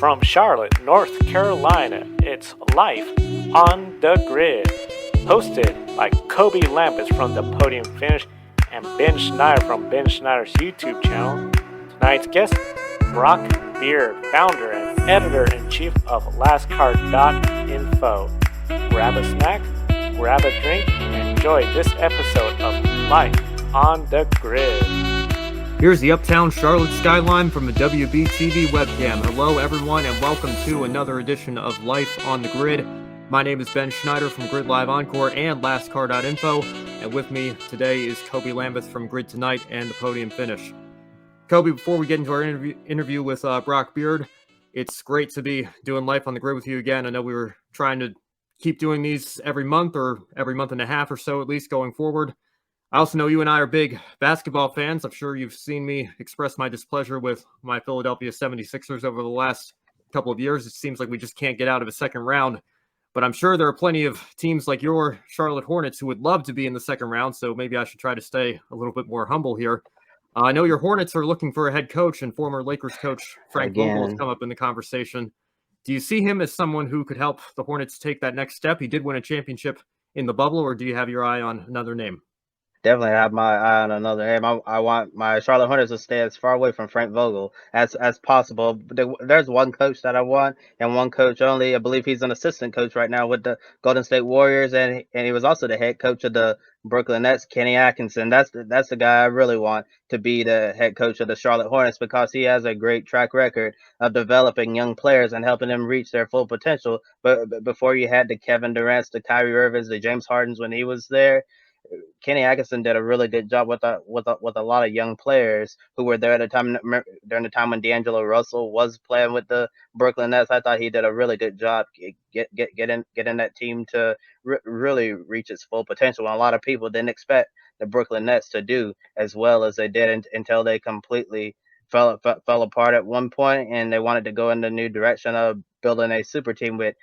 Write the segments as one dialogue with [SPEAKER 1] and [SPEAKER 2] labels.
[SPEAKER 1] From Charlotte, North Carolina, it's Life on the Grid. Hosted by Kobe Lambus from The Podium Finish and Ben Schneider from Ben Schneider's YouTube channel. Tonight's guest, Brock Beard, founder and editor-in-chief of LASTCAR.info. Grab a snack, grab a drink, and enjoy this episode of Life on the Grid.
[SPEAKER 2] Here's the uptown Charlotte skyline from a WBTV webcam. Hello, everyone, and welcome to another edition of Life on the Grid. My name is Ben Schneider from Grid Live Encore and LASTCAR.info, and with me today is Kobe Lambeth from Grid Tonight and The Podium Finish. Kobe, before we get into our interview with Brock Beard, it's great to be doing Life on the Grid with you again. I know we were trying to keep doing these every month or every month and a half or so, at least going forward. I also know you and I are big basketball fans. I'm sure you've seen me express my displeasure with my Philadelphia 76ers over the last couple of years. It seems like we just can't get out of a second round. But I'm sure there are plenty of teams like your Charlotte Hornets who would love to be in the second round, so maybe I should try to stay a little bit more humble here. I know your Hornets are looking for a head coach, and former Lakers coach Frank Vogel has come up in the conversation. Do you see him as someone who could help the Hornets take that next step? He did win a championship in the bubble, or do you have your eye on another name?
[SPEAKER 3] Definitely have my eye on another name. I want my Charlotte Hornets to stay as far away from Frank Vogel as possible. There's one coach that I want, and one coach only. I believe he's an assistant coach right now with the Golden State Warriors, and he was also the head coach of the Brooklyn Nets, Kenny Atkinson. That's the guy I really want to be the head coach of the Charlotte Hornets, because he has a great track record of developing young players and helping them reach their full potential. But before you had the Kevin Durant's, the Kyrie Irvings, the James Hardens when he was there, Kenny Atkinson did a really good job with a lot of young players who were there at the time, during the time when D'Angelo Russell was playing with the Brooklyn Nets. I thought he did a really good job getting that team to really reach its full potential. And a lot of people didn't expect the Brooklyn Nets to do as well as they did until they completely fell apart at one point, and they wanted to go in the new direction of building a super team with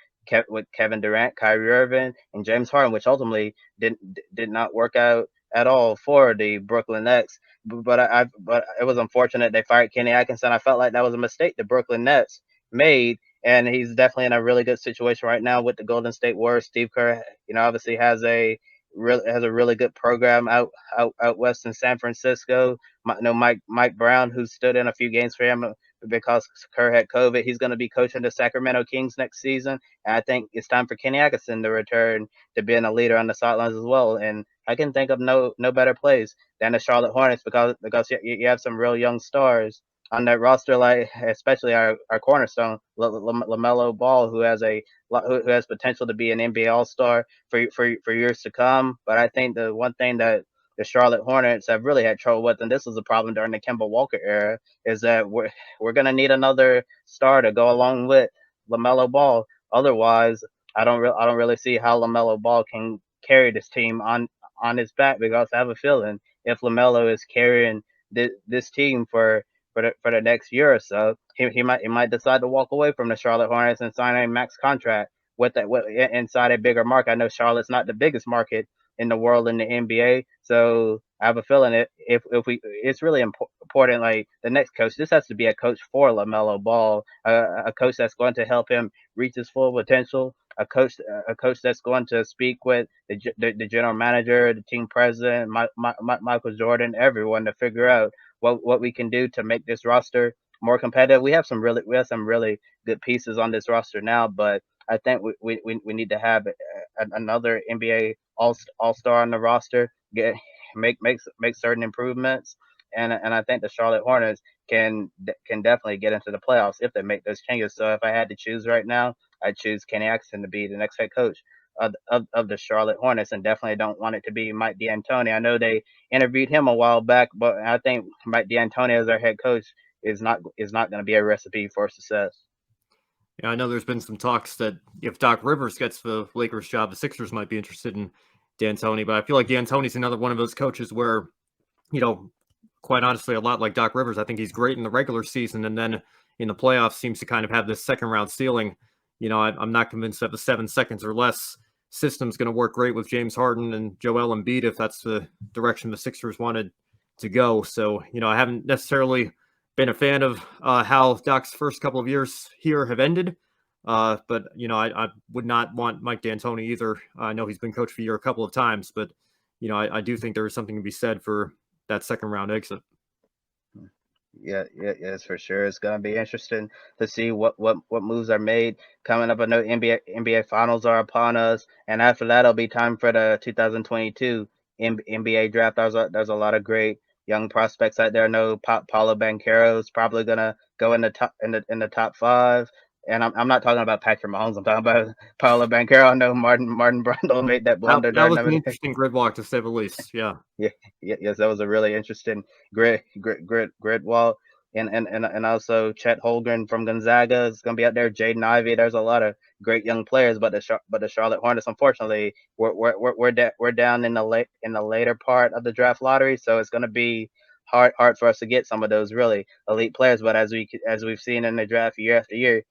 [SPEAKER 3] Kevin Durant, Kyrie Irving, and James Harden, which ultimately did not work out at all for the Brooklyn Nets. But it was unfortunate they fired Kenny Atkinson. I felt like that was a mistake the Brooklyn Nets made, and he's definitely in a really good situation right now with the Golden State Warriors. Steve Kerr, obviously has a really good program out west in San Francisco. Mike Brown, who stood in a few games for him because Kerr had COVID, he's going to be coaching the Sacramento Kings next season. And I think it's time for Kenny Atkinson to return to being a leader on the sidelines as well. And I can think of no better place than the Charlotte Hornets, because you have some real young stars on that roster, like especially our cornerstone, LaMelo Ball, who has potential to be an NBA All-Star for years to come. But I think the one thing that the Charlotte Hornets have really had trouble with, and this was a problem during the Kemba Walker era, is that we're going to need another star to go along with LaMelo Ball. Otherwise, I don't really see how LaMelo Ball can carry this team on his back, because I have a feeling if LaMelo is carrying this team for the next year or so, he might decide to walk away from the Charlotte Hornets and sign a max contract with inside a bigger market. I know Charlotte's not the biggest market in the world in the NBA, so I have a feeling it's really important. Like the next coach, this has to be a coach for LaMelo Ball, a coach that's going to help him reach his full potential, a coach that's going to speak with the general manager, the team president, Michael Jordan, everyone, to figure out what we can do to make this roster more competitive. We have some really good pieces on this roster now, but I think we need to have another NBA all-star on the roster, make certain improvements, and I think the Charlotte Hornets can definitely get into the playoffs if they make those changes. So if I had to choose right now, I'd choose Kenny Atkinson to be the next head coach of the Charlotte Hornets, and definitely don't want it to be Mike D'Antoni. I know they interviewed him a while back, but I think Mike D'Antoni as their head coach is not going to be a recipe for success.
[SPEAKER 2] Yeah, I know there's been some talks that if Doc Rivers gets the Lakers job, the Sixers might be interested in D'Antoni, but I feel like D'Antoni's another one of those coaches where, quite honestly, a lot like Doc Rivers, I think he's great in the regular season, and then in the playoffs seems to kind of have this second round ceiling. I'm not convinced that the 7 seconds or less system's going to work great with James Harden and Joel Embiid if that's the direction the Sixers wanted to go. So, I haven't necessarily been a fan of how Doc's first couple of years here have ended. But, I would not want Mike D'Antoni either. I know he's been coach for a year a couple of times, but, I do think there is something to be said for that second round exit.
[SPEAKER 3] Yes, for sure. It's gonna be interesting to see what moves are made coming up. I know NBA finals are upon us, and after that, it'll be time for the 2022 NBA draft. There's a lot of great young prospects out there. I know Paulo Banchero is probably gonna go in the top five. And I'm not talking about Patrick Mahomes. I'm talking about Paulo Banchero. I know Martin Brundle made that blunder
[SPEAKER 2] That
[SPEAKER 3] during
[SPEAKER 2] was an interesting grid walk, to say the least. Yeah.
[SPEAKER 3] yeah, yes, that was a really interesting grid wall. And also Chet Holmgren from Gonzaga is going to be out there. Jaden Ivey. There's a lot of great young players, but the Charlotte Hornets, unfortunately, we're down in the later part of the draft lottery, so it's going to be hard for us to get some of those really elite players. But as we've seen in the draft year after year,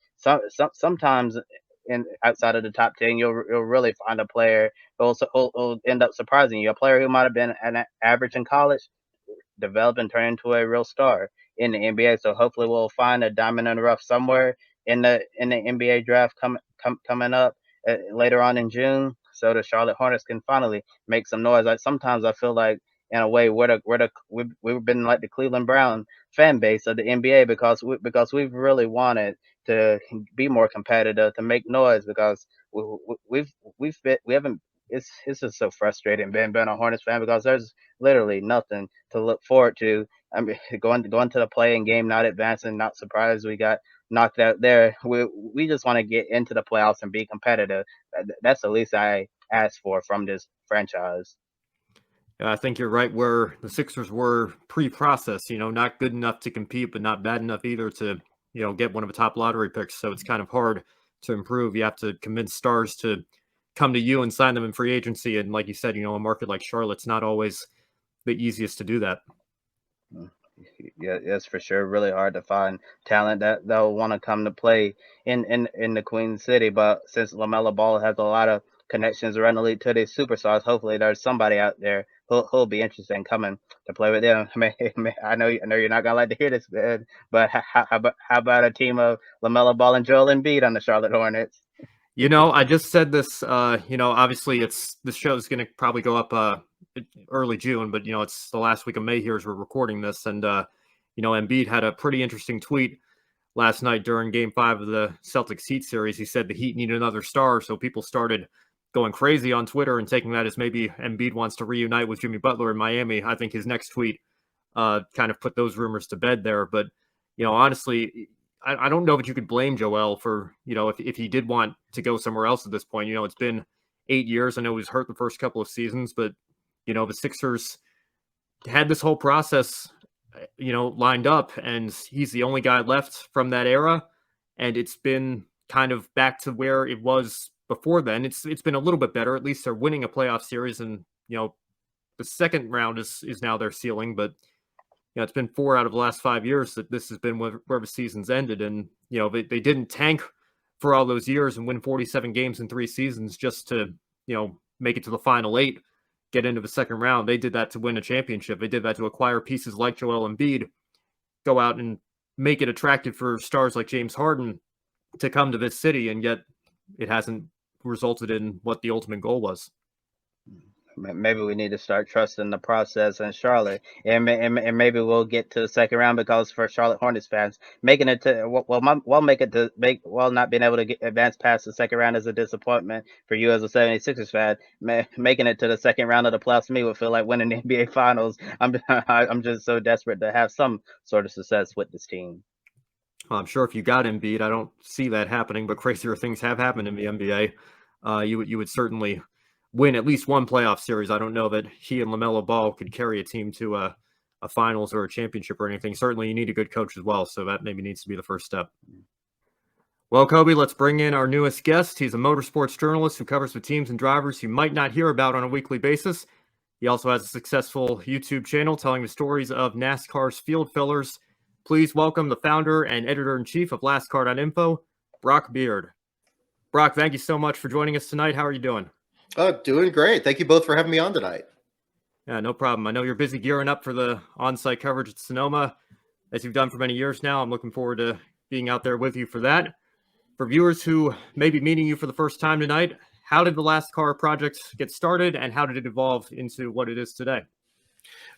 [SPEAKER 3] sometimes in outside of the top 10, you'll really find a player who'll end up surprising you. A player who might have been an average in college, develop and turn into a real star in the NBA. So hopefully we'll find a diamond in the rough somewhere in the NBA draft coming up later on in June, so the Charlotte Hornets can finally make some noise. Sometimes I feel like in a way we've been like the Cleveland Brown fan base of the NBA because we've really wanted to be more competitive, to make noise, because we haven't. It's just so frustrating being a Hornets fan because there's literally nothing to look forward to. I mean, going to the play-in game, not advancing, not surprised we got knocked out there. We just want to get into the playoffs and be competitive. That's the least I ask for from this franchise.
[SPEAKER 2] I think you're right where the Sixers were pre-process, not good enough to compete, but not bad enough either to, get one of the top lottery picks. So it's kind of hard to improve. You have to convince stars to come to you and sign them in free agency. And like you said, a market like Charlotte's not always the easiest to do that.
[SPEAKER 3] Yeah, yes, for sure. Really hard to find talent that'll want to come to play in the Queen City. But since LaMelo Ball has a lot of connections around the league to these superstars, hopefully there's somebody out there who'll be interested in coming to play with them. I know you're not gonna like to hear this, man, but how about a team of LaMelo Ball and Joel Embiid on the Charlotte Hornets?
[SPEAKER 2] I just said this. Obviously, this show is going to probably go up early June, but it's the last week of May here as we're recording this, and Embiid had a pretty interesting tweet last night during Game 5 of the Celtics Heat series. He said the Heat need another star, so people started going crazy on Twitter and taking that as maybe Embiid wants to reunite with Jimmy Butler in Miami. I think his next tweet kind of put those rumors to bed there, but honestly, I don't know that you could blame Joel for, if he did want to go somewhere else at this point. It's been 8 years. I know he was hurt the first couple of seasons, but, the Sixers had this whole process, lined up, and he's the only guy left from that era. And it's been kind of back to where it was before then. It's been a little bit better. At least they're winning a playoff series, and, the second round is now their ceiling, but it's been 4 out of the last 5 years that this has been where the season's ended. And, they didn't tank for all those years and win 47 games in 3 seasons just to, make it to the final 8, get into the second round. They did that to win a championship. They did that to acquire pieces like Joel Embiid, go out and make it attractive for stars like James Harden to come to this city. And yet it hasn't resulted in what the ultimate goal was.
[SPEAKER 3] Maybe we need to start trusting the process in Charlotte, and maybe we'll get to the second round, because for Charlotte Hornets fans, making it to not being able to advance past the second round is a disappointment for you as a 76ers fan. Making it to the second round of the playoffs to me would feel like winning the NBA Finals. I'm just so desperate to have some sort of success with this team.
[SPEAKER 2] Well, I'm sure if you got Embiid, I don't see that happening, but crazier things have happened in the NBA. You would certainly win at least one playoff series. I don't know that he and LaMelo Ball could carry a team to a finals or a championship or anything. Certainly you need a good coach as well, so that maybe needs to be the first step. Well, Kobe, let's bring in our newest guest. He's a motorsports journalist who covers the teams and drivers you might not hear about on a weekly basis. He also has a successful YouTube channel telling the stories of NASCAR's field fillers. Please welcome the founder and editor-in-chief of LASTCAR.info, Brock Beard. Brock, thank you so much for joining us tonight. How are you doing?
[SPEAKER 4] Doing great. Thank you both for having me on tonight.
[SPEAKER 2] Yeah, no problem. I know you're busy gearing up for the on-site coverage at Sonoma. as you've done for many years now. I'm looking forward to being out there with you for that. For viewers who may be meeting you for the first time tonight, how did the LASTCAR project get started, and how did it evolve into what it is today?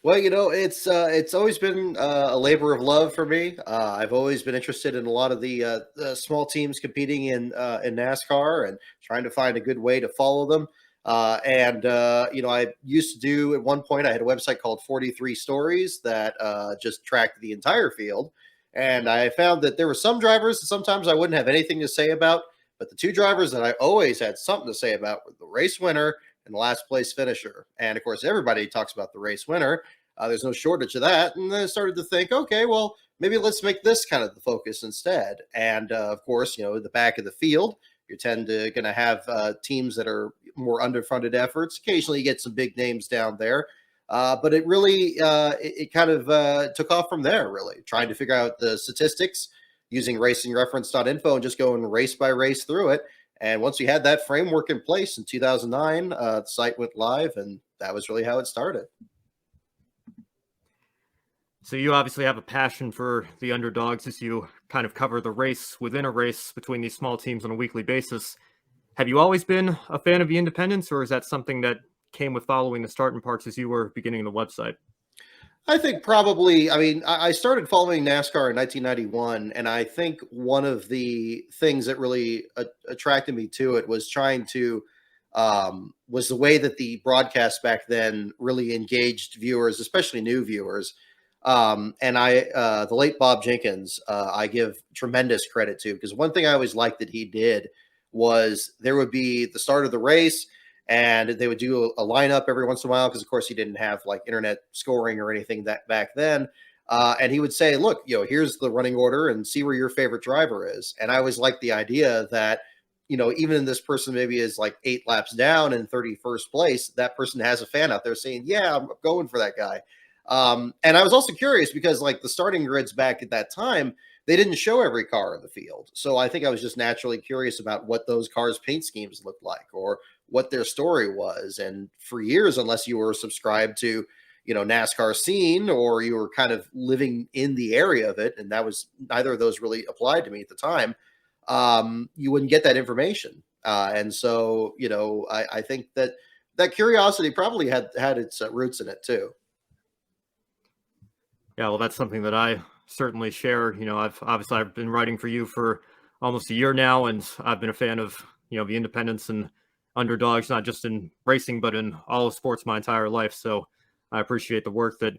[SPEAKER 4] Well, it's always been a labor of love for me. I've always been interested in a lot of the small teams competing in NASCAR and trying to find a good way to follow them. I used to do at one point. I had a website called 43 Stories that just tracked the entire field, and I found that there were some drivers that sometimes I wouldn't have anything to say about, but the two drivers that I always had something to say about were the race winner and the last place finisher. And of course, everybody talks about the race winner. There's no shortage of that. And then I started to think, okay, well, maybe let's make this kind of the focus instead. And of course, the back of the field, you tend to going to have teams that are more underfunded efforts. Occasionally, you get some big names down there. But it really, it kind of took off from there, really, trying to figure out the statistics using racingreference.info and just going race by race through it. And once we had that framework in place in 2009, the site went live, and that was really how it started.
[SPEAKER 2] So you obviously have a passion for the underdogs as you kind of cover the race within a race between these small teams on a weekly basis. Have you always been a fan of the independents, or is that something that came with following the starting parts as you were beginning the website?
[SPEAKER 4] I think probably, I started following NASCAR in 1991, and I think one of the things that really attracted me to it was was the way that the broadcast back then really engaged viewers, especially new viewers. The late Bob Jenkins, I give tremendous credit to, because one thing I always liked that he did was there would be the start of the race, and they would do a lineup every once in a while, because of course he didn't have like internet scoring or anything that back then. And he would say, look, here's the running order and see where your favorite driver is. And I always liked the idea that, even this person maybe is like 8 laps down in 31st place, that person has a fan out there saying, yeah, I'm going for that guy. And I was also curious because like the starting grids back at that time, they didn't show every car in the field. So I think I was just naturally curious about what those cars' paint schemes looked like, or what their story was. And for years, unless you were subscribed to, NASCAR scene, or you were kind of living in the area of it, and that was neither of those really applied to me at the time, you wouldn't get that information. And so, I think that curiosity probably had its roots in it too.
[SPEAKER 2] Yeah, well, that's something that I certainly share. I've been writing for you for almost a year now, and I've been a fan of, the independents and underdogs, not just in racing, but in all of sports my entire life. So I appreciate the work that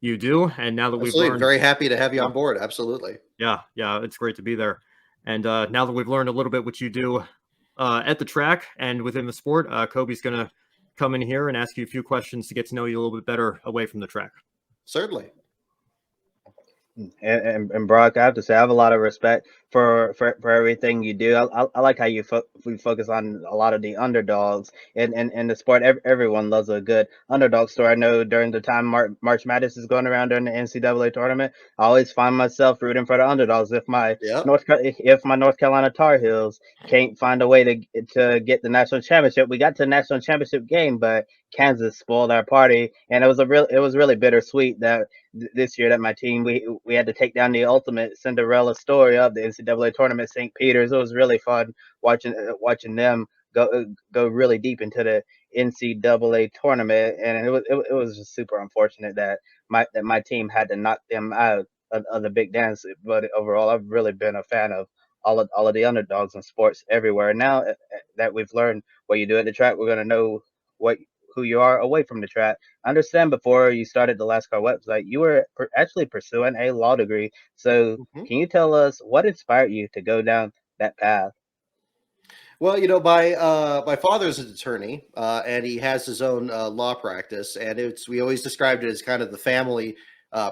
[SPEAKER 2] you do. And now that we've learned,
[SPEAKER 4] very happy to have you on board. Absolutely.
[SPEAKER 2] Yeah, it's great to be there. And now that we've learned a little bit what you do at the track and within the sport, Kobe's going to come in here and ask you a few questions to get to know you a little bit better away from the track.
[SPEAKER 4] Certainly.
[SPEAKER 3] And Brock, I have to say, I have a lot of respect for everything you do. I like how you focus on a lot of the underdogs in the sport. Everyone loves a good underdog story. I know during the time March Madness is going around during the NCAA tournament, I always find myself rooting for the underdogs. If my North Carolina Tar Heels can't find a way to get the national championship, we got to the national championship game, but Kansas spoiled our party, and it was really bittersweet that this year that my team we had to take down the ultimate Cinderella story of the NCAA tournament, St. Peter's. It was really fun watching them go really deep into the NCAA tournament, and it was just super unfortunate that my team had to knock them out of the big dance. But overall, I've really been a fan of all of the underdogs in sports everywhere. Now that we've learned what you do at the track, we're gonna know who you are away from the track. I understand before you started the LASTCAR website, you were actually pursuing a law degree. So can you tell us what inspired you to go down that path?
[SPEAKER 4] Well, my father's an attorney, and he has his own law practice, and we always described it as kind of the family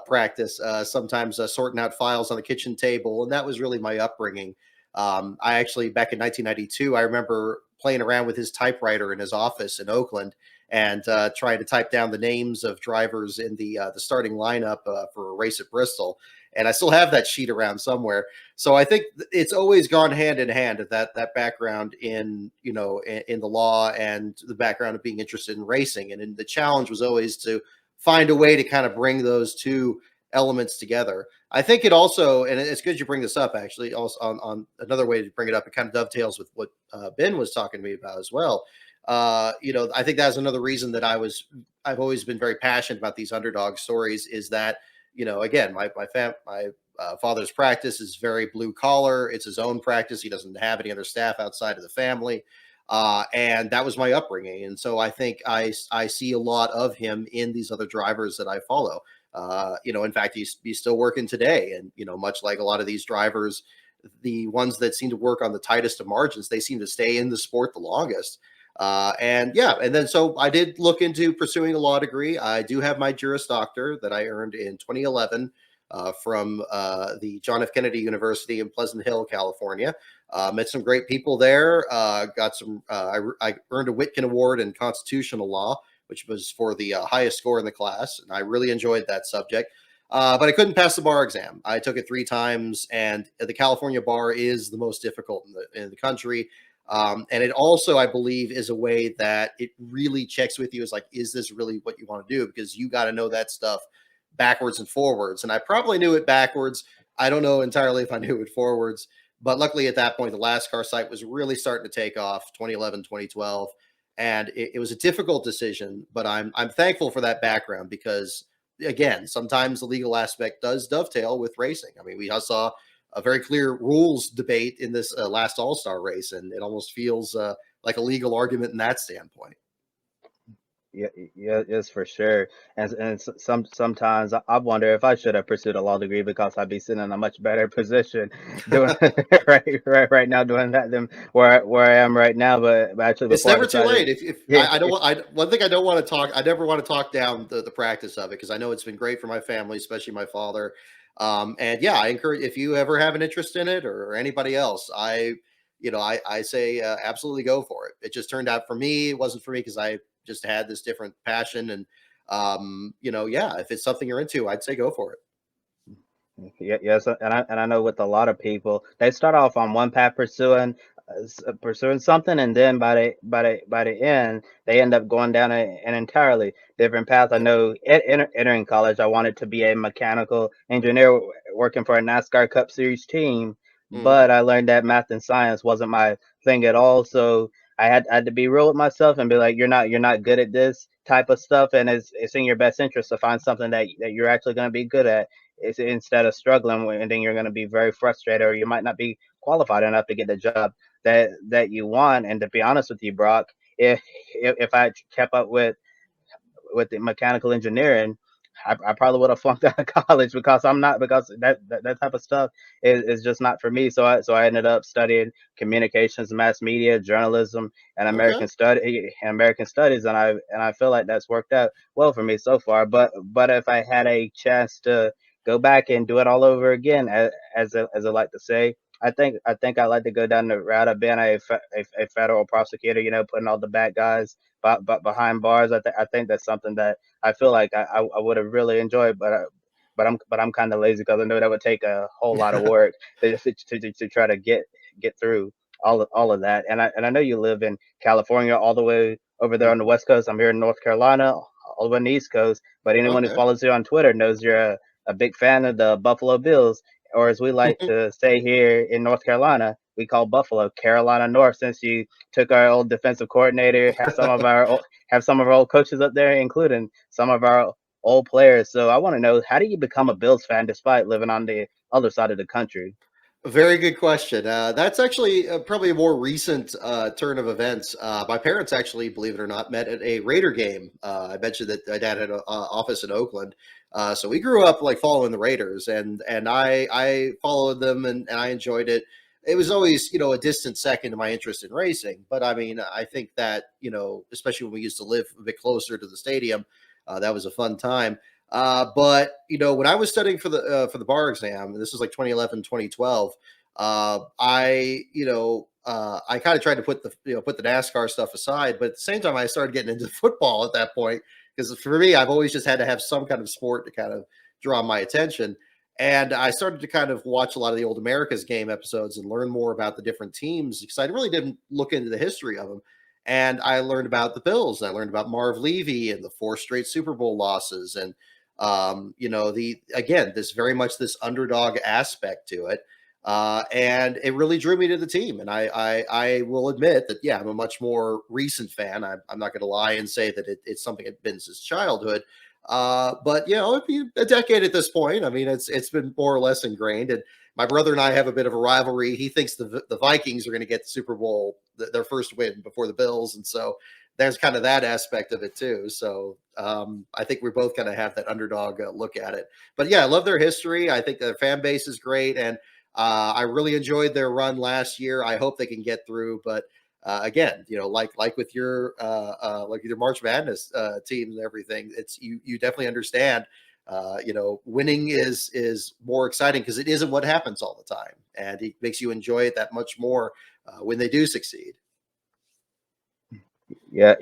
[SPEAKER 4] practice. Sometimes sorting out files on the kitchen table, and that was really my upbringing. I actually, back in 1992, I remember playing around with his typewriter in his office in Oakland, and trying to type down the names of drivers in the starting lineup for a race at Bristol. And I still have that sheet around somewhere. So I think it's always gone hand in hand, that background in the law and the background of being interested in racing. And the challenge was always to find a way to kind of bring those two elements together. I think it also, and it's good you bring this up actually, also on another way to bring it up, it kind of dovetails with what Ben was talking to me about as well. I think that's another reason that I've always been very passionate about these underdog stories is that, again, my father's practice is very blue collar. It's his own practice. He doesn't have any other staff outside of the family. And that was my upbringing. And so I think I see a lot of him in these other drivers that I follow. In fact, he's still working today. And, much like a lot of these drivers, the ones that seem to work on the tightest of margins, they seem to stay in the sport the longest. And then so I did look into pursuing a law degree. I do have my Juris Doctor that I earned in 2011 from the John F. Kennedy University in Pleasant Hill, California. Met some great people there. Got some. I earned a Whitkin Award in constitutional law, which was for the highest score in the class, and I really enjoyed that subject. But I couldn't pass the bar exam. I took it 3 times, and the California bar is the most difficult in the country. And it also, I believe, is a way that it really checks with you. Is like, is this really what you want to do? Because you got to know that stuff backwards and forwards. And I probably knew it backwards. I don't know entirely if I knew it forwards. But luckily at that point, the LASTCAR site was really starting to take off 2011, 2012. And it was a difficult decision, but I'm thankful for that background because, again, sometimes the legal aspect does dovetail with racing. I mean, we saw a very clear rules debate in this last All-Star race, and it almost feels like a legal argument in that standpoint.
[SPEAKER 3] Yeah, yeah, yes, for sure. And sometimes I wonder if I should have pursued a law degree because I'd be sitting in a much better position doing right now doing that than where I am right now. But actually,
[SPEAKER 4] It's
[SPEAKER 3] before I
[SPEAKER 4] never too
[SPEAKER 3] decided,
[SPEAKER 4] late. If
[SPEAKER 3] yeah,
[SPEAKER 4] I don't want, one thing I don't want to talk, I never want to talk down the practice of it because I know it's been great for my family, especially my father. And yeah, I encourage if you ever have an interest in it or anybody else, I say absolutely go for it. It just turned out for me, it wasn't for me because I just had this different passion and yeah, if it's something you're into, I'd say go for it.
[SPEAKER 3] yeah, yes, and I know with a lot of people, they start off on one path pursuing something, and then by the end, they end up going down an entirely different path. I
[SPEAKER 4] Yep.
[SPEAKER 3] know entering college, I wanted to be a mechanical engineer working for a NASCAR Cup Series team,
[SPEAKER 4] Mhm.
[SPEAKER 3] but I learned that math and science wasn't my thing at all. So I had to be real with myself and be like, you're not good at this type of stuff, and it's in your best interest to find something that you're actually going to be good at instead of struggling and then you're going to be very frustrated or you might not be qualified enough to get the job that you want. And to be honest with you, Brock, if I kept up with the mechanical engineering, I probably would have flunked out of college because I'm not because that type of stuff is just not for me. So I ended up studying communications, mass media, journalism, and
[SPEAKER 4] Okay.
[SPEAKER 3] American studies, and I feel like that's worked out well for me so far. But if I had a chance to go back and do it all over again, as I like to say, I think I'd like to go down the route of being a federal prosecutor. Putting all the bad guys but behind bars. I think that's something that I feel like I would have really enjoyed, but I'm kind of lazy because I know that would take a whole lot of work to try to get through all of that. And I know you live in California, all the way over there on the
[SPEAKER 4] Mhm.
[SPEAKER 3] West Coast. I'm here in North Carolina, all the way on the East Coast. But anyone who
[SPEAKER 4] Okay.
[SPEAKER 3] follows you on Twitter knows you're a big fan of the Buffalo Bills, or as we like to say here in North Carolina, we call Buffalo Carolina North, since you took our old defensive coordinator, have some of our old coaches up there, including some of our old players. So I want to know, how do you become a Bills fan despite living on the other side of the country?
[SPEAKER 4] Very good question. That's actually probably a more recent turn of events. My parents actually, believe it or not, met at a Raider game. I mentioned that my dad had an office in Oakland, so we grew up like following the Raiders, and I followed them and I enjoyed it. It was always a distant second to my interest in racing, but I mean I think that especially when we used to live a bit closer to the stadium, that was a fun time. But when I was studying for the bar exam, and this was like 2011, 2012, I kind of tried to put the NASCAR stuff aside, but at the same time, I started getting into football at that point because for me, I've always just had to have some kind of sport to kind of draw my attention. And I started to kind of watch a lot of the old America's Game episodes and learn more about the different teams because I really didn't look into the history of them. And I learned about the Bills. I learned about Marv Levy and the 4 straight Super Bowl losses. And This very much this underdog aspect to it. And it really drew me to the team. And I will admit that, yeah, I'm a much more recent fan. I'm not going to lie and say that it's something that's been since childhood. But a decade at this point. I mean, it's been more or less ingrained. And my brother and I have a bit of a rivalry. He thinks the Vikings are going to get the Super Bowl, their first win before the Bills, and so there's kind of that aspect of it too. So I think we both kind of have that underdog look at it. But yeah, I love their history. I think their fan base is great, and I really enjoyed their run last year. I hope they can get through, but again, like with your March Madness teams and everything, it's you definitely understand. Winning is more exciting because it isn't what happens all the time, and it makes you enjoy it that much more when they do succeed.
[SPEAKER 3] Yeah.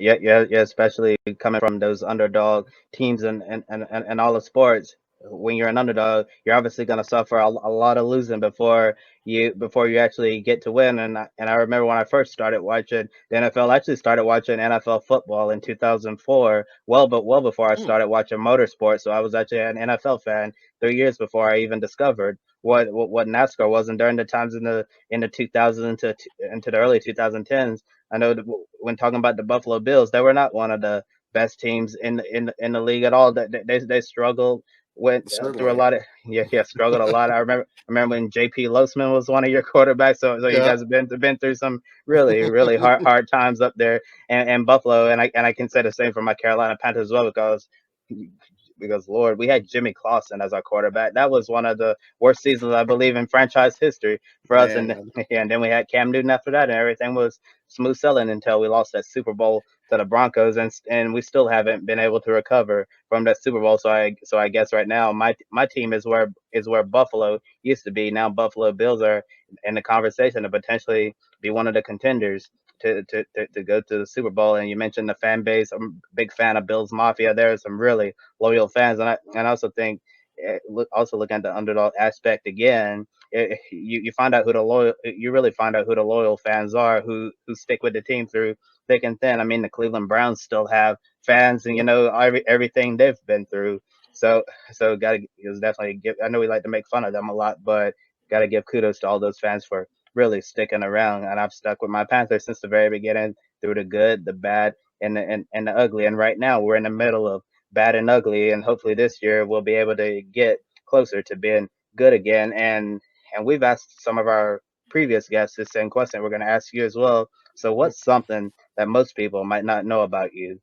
[SPEAKER 3] Especially coming from those underdog teams and all the sports. When you're an underdog, you're obviously going to suffer a lot of losing before you actually get to win. And I remember when I first started watching the NFL. I actually started watching NFL football in 2004. Well before I
[SPEAKER 4] Hmm,
[SPEAKER 3] started watching motorsports. So I was actually an NFL fan 3 years before I even discovered what NASCAR was. And during the times in the 2000s into the early 2010s. I know when talking about the Buffalo Bills, they were not one of the best teams in the league at all. They struggled, went through a
[SPEAKER 4] certainly.
[SPEAKER 3] lot of struggled a lot. I remember when J.P. Losman was one of your quarterbacks. So you
[SPEAKER 4] Yeah.
[SPEAKER 3] guys have been through some really hard times up there and Buffalo, and I can say the same for my Carolina Panthers as well because Lord, we had Jimmy Clausen as our quarterback. That was one of the worst seasons I believe in franchise history for us. And
[SPEAKER 4] Man.
[SPEAKER 3] and then we had Cam Newton after that, and everything was smooth sailing until we lost that Super Bowl to the Broncos, and we still haven't been able to recover from that Super Bowl. So I guess right now my team is where Buffalo used to be. Now Buffalo Bills are in the conversation to potentially be one of the contenders to go to the Super Bowl. And you mentioned the fan base. I'm a big fan of Bills Mafia. There are some really loyal fans, and I also think look at the underdog aspect again. You find out who the loyal you really find out who the loyal fans are who stick with the team through thick and thin. I mean, the Cleveland Browns still have fans, and
[SPEAKER 4] Yep.
[SPEAKER 3] everything they've been through. So gotta definitely give. I know we like to make fun of them a lot, but gotta give kudos to all those fans for really sticking around. And I've stuck with my Panthers since the very beginning, through the good, the bad, and the ugly. And right now we're in the middle of bad and ugly, and hopefully this year we'll be able to get closer to being good again. And we've asked some of our previous guests the same question. We're going to ask you as well. So, what's something that most people might not know about you?